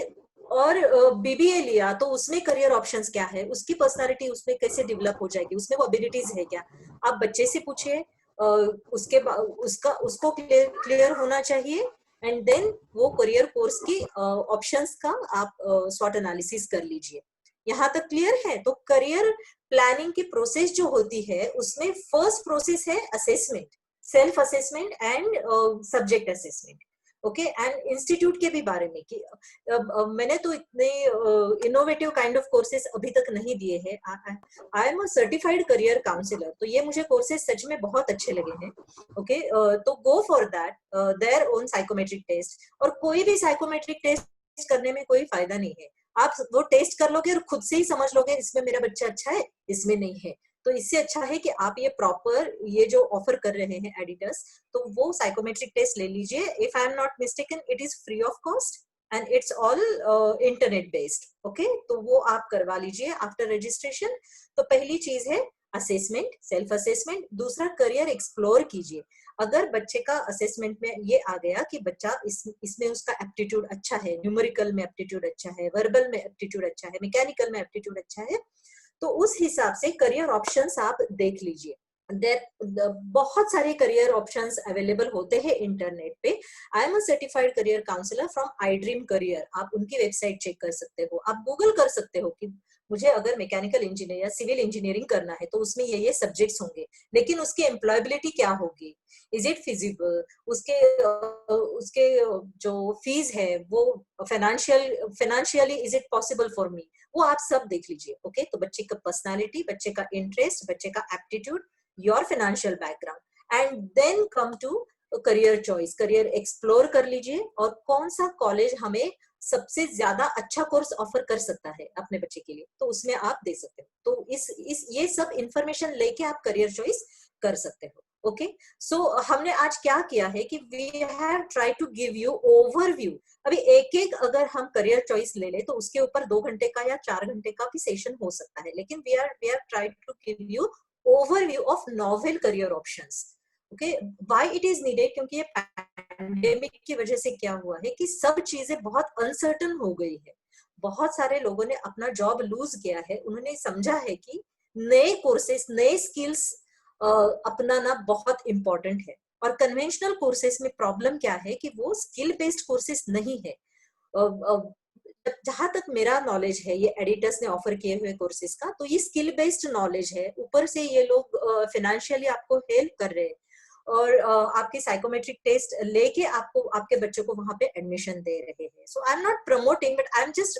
और बीबीए लिया तो उसमें करियर ऑप्शंस क्या है, उसकी पर्सनालिटी उसमें कैसे डेवलप हो जाएगी, उसमें वो एबिलिटीज है क्या. आप बच्चे से पूछिए, उसको क्लियर होना चाहिए. एंड देन वो करियर कोर्स की ऑप्शंस का आप स्वॉट एनालिसिस कर लीजिए. यहाँ तक क्लियर है. तो करियर प्लानिंग की प्रोसेस जो होती है उसमें फर्स्ट प्रोसेस है assessment, self assessment and subject assessment. Okay and institute के भी बारे में कि मैंने तो इतने इनोवेटिव काइंड ऑफ कोर्सेज अभी तक नहीं दिए हैं. I am a certified career counsellor, तो ये मुझे कोर्सेज सच में बहुत अच्छे लगे हैं. ओके तो go for that their own psychometric test. और कोई भी साइकोमेट्रिक टेस्ट करने में कोई फायदा नहीं है. आप वो टेस्ट कर लोगे और खुद से ही समझ लोगे इसमें मेरा बच्चा अच्छा है, इसमें नहीं है. तो इससे अच्छा है कि आप ये प्रॉपर ये जो ऑफर कर रहे हैं एडिटर्स, तो वो साइकोमेट्रिक टेस्ट ले लीजिए. If I am not mistaken it is free of cost and it's all internet based. Okay तो वो आप करवा लीजिए आफ्टर रजिस्ट्रेशन. तो पहली चीज है असेसमेंट, सेल्फ असेसमेंट. दूसरा करियर एक्सप्लोर कीजिए. अगर बच्चे का असेसमेंट में ये आ गया कि बच्चा इसमें उसका एप्टीट्यूड अच्छा है, न्यूमेरिकल में एप्टीट्यूड अच्छा है, वर्बल में एप्टीट्यूड अच्छा है, मैकेनिकल में एप्टीट्यूड अच्छा है, तो उस हिसाब से करियर ऑप्शंस आप देख लीजिए. बहुत सारे करियर ऑप्शंस अवेलेबल होते हैं इंटरनेट पे. I am a certified career counsellor from I dream career. आप उनकी वेबसाइट चेक कर सकते हो. आप गूगल कर सकते हो कि मुझे अगर मैकेनिकल इंजीनियर या सिविल इंजीनियरिंग करना है तो उसमें ये सब्जेक्ट्स होंगे, लेकिन उसकी एम्प्लॉयबिलिटी क्या होगी, इज इट फिजिबल, उसके जो फीस है वो financially is it possible for me, वो आप सब देख लीजिए. ओके तो बच्चे का पर्सनालिटी, बच्चे का इंटरेस्ट, बच्चे का aptitude, your financial background, and then come to career choice. Career explore कर लीजिए और कौन सा कॉलेज हमें सबसे ज्यादा अच्छा कोर्स ऑफर कर सकता है अपने बच्चे के लिए, तो उसमें आप दे सकते हो. तो इस ये सब इंफॉर्मेशन लेके आप करियर चॉइस कर सकते हो. ओके सो हमने आज क्या किया है कि we have try to give you overview. अभी एक एक अगर हम करियर चॉइस ले ले तो उसके ऊपर 2 घंटे का या 4 घंटे का भी सेशन हो सकता है, लेकिन we have tried to give you overview of novel career options. Okay why it is needed, क्योंकि ये पैंडेमिक की वजह से क्या हुआ है कि सब चीजें बहुत अनसर्टन हो गई है. बहुत सारे लोगों ने अपना जॉब लूज किया है. उन्होंने समझा है कि नए कोर्सेस, नए स्किल्स अपनाना बहुत इंपॉर्टेंट है. और कन्वेंशनल कोर्सेस में प्रॉब्लम क्या है कि वो स्किल बेस्ड कोर्सेस नहीं है. जहां तक मेरा नॉलेज है ये एडिटर्स ने ऑफर किए हुए कोर्सेज का, तो ये स्किल बेस्ड नॉलेज है. ऊपर से ये लोग फाइनेंशियली आपको हेल्प कर रहे हैं और आपकी साइकोमेट्रिक टेस्ट लेके आपको आपके बच्चों को वहां पे एडमिशन दे रहे हैं. So I am not promoting but I am just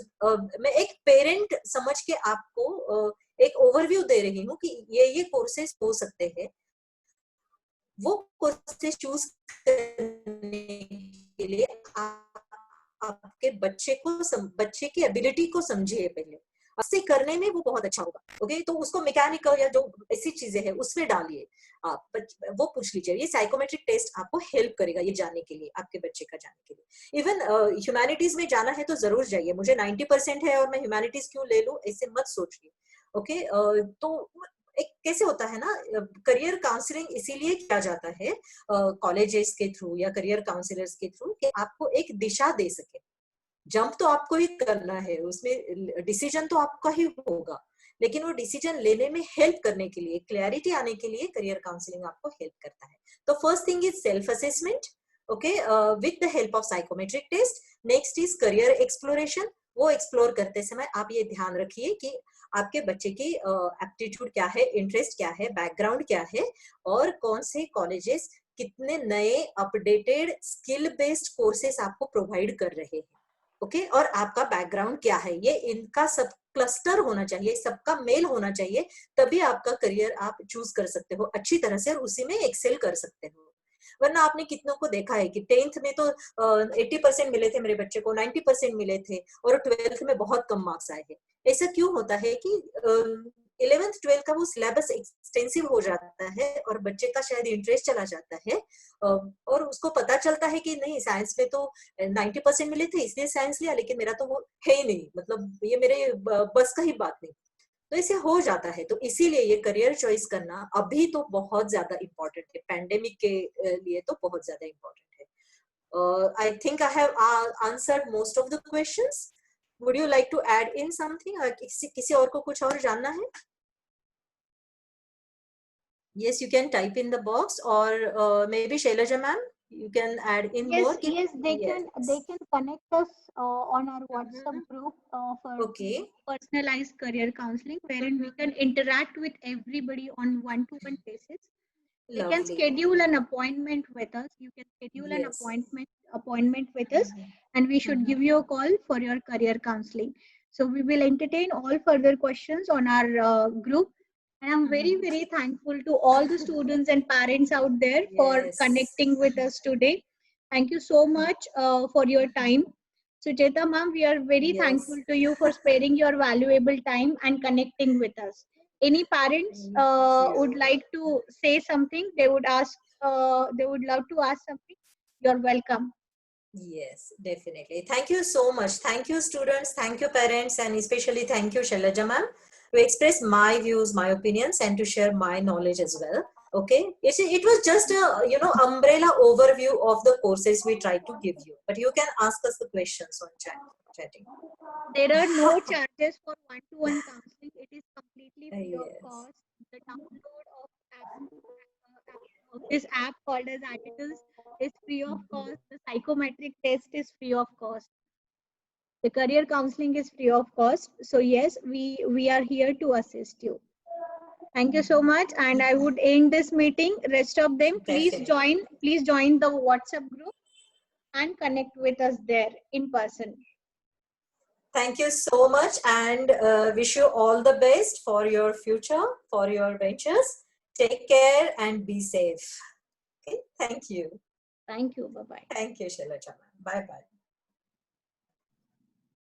मैं एक पेरेंट समझ के आपको एक ओवरव्यू दे रही हूँ कि ये कोर्सेज हो सकते हैं. वो कोर्सेज चूज करने के लिए आपके बच्चे की एबिलिटी को समझिए पहले. उससे करने में वो बहुत अच्छा होगा. ओके तो उसको मैकेनिकल या जो ऐसी चीजें हैं उसमें डालिए. आप वो पूछ लीजिए. ये साइकोमेट्रिक टेस्ट आपको हेल्प करेगा ये जानने के लिए, आपके बच्चे का जानने के लिए. इवन ह्यूमैनिटीज में जाना है तो जरूर जाइए. मुझे 90% है और मैं ह्यूमैनिटीज क्यों ले लूं, ऐसे मत सोचिए. ओके तो एक कैसे होता है ना, करियर काउंसलिंग इसीलिए किया जाता है कॉलेजेस के थ्रू या करियर काउंसलर्स के थ्रू कि आपको एक दिशा दे सके. जंप तो आपको ही करना है, उसमें डिसीजन तो आपका ही होगा, लेकिन वो डिसीजन लेने में हेल्प करने के लिए, क्लैरिटी आने के लिए करियर काउंसलिंग आपको हेल्प करता है. तो first thing is self assessment, okay with the help of psychometric test. Next is career exploration. वो एक्सप्लोर करते समय आप ये ध्यान रखिए कि आपके बच्चे की एप्टीट्यूड क्या है, इंटरेस्ट क्या है, बैकग्राउंड क्या है, और कौन से कॉलेजेस कितने नए अपडेटेड स्किल बेस्ड कोर्सेस आपको प्रोवाइड कर रहे हैं. ओके और आपका बैकग्राउंड क्या है, ये इनका सब क्लस्टर होना चाहिए, सबका मेल होना चाहिए. तभी आपका करियर आप चूज कर सकते हो अच्छी तरह से और उसी में एक्सेल कर सकते हो. वरना आपने कितनों को देखा है कि 10th में तो 80% मिले थे मेरे बच्चे को, 90% मिले थे, और 12th में बहुत कम मार्क्स आए हैं. ऐसा क्यों होता है कि 11th 12th का वो सिलेबस एक्सटेंसिव हो जाता है और बच्चे का शायद इंटरेस्ट चला जाता है और उसको पता चलता है कि नहीं साइंस में तो 90% मिले थे इसलिए साइंस लिया, लेकिन मेरा तो वो है ही नहीं, मतलब ये मेरे बस का ही बात नहीं. तो ऐसे हो जाता है. तो इसीलिए ये करियर चॉइस करना अभी तो बहुत ज्यादा इम्पोर्टेंट है. पैंडेमिक के लिए तो बहुत ज्यादा इम्पोर्टेंट है. I think I have answered most of the questions. Would you like to add in something? किसी और को कुछ और जानना है? Yes, you can type in the box, or maybe Shailaja ma'am, you can add in more. Yes, they can connect us on our WhatsApp group for Okay. personalized career counseling, wherein we can interact with everybody on one-to-one basis. They can Lovely. schedule an appointment with us. You can schedule an Yes. appointment with us, and we should give you a call for your career counseling. So we will entertain all further questions on our group. And I'm very, very thankful to all the students and parents out there for Yes. connecting with us today. Thank you so much for your time. Sujata ma'am, we are very Yes. thankful to you for sparing your valuable time and connecting with us. Any parents would like to say something, they would love to ask something, you're welcome. Yes, definitely. Thank you so much. Thank you, students. Thank you, parents, and especially thank you, Shailaja ma'am, to express my views, my opinions, and to share my knowledge as well. Okay, it was just a umbrella overview of the courses we try to give you. But you can ask us the questions on chatting. There are no charges for one-to-one counseling. It is completely free of Yes. cost. The download of this app called as Atticus is free of cost. The psychometric test is free of cost. The career counseling is free of cost. So yes, we are here to assist you. Thank you so much, and I would end this meeting. Rest of them, please join the WhatsApp group and connect with us there in person. Thank you so much, and wish you all the best for your future, for your ventures. Take care and be safe. Okay, thank you. Thank you. Bye bye. Thank you, Shailaja. Bye bye.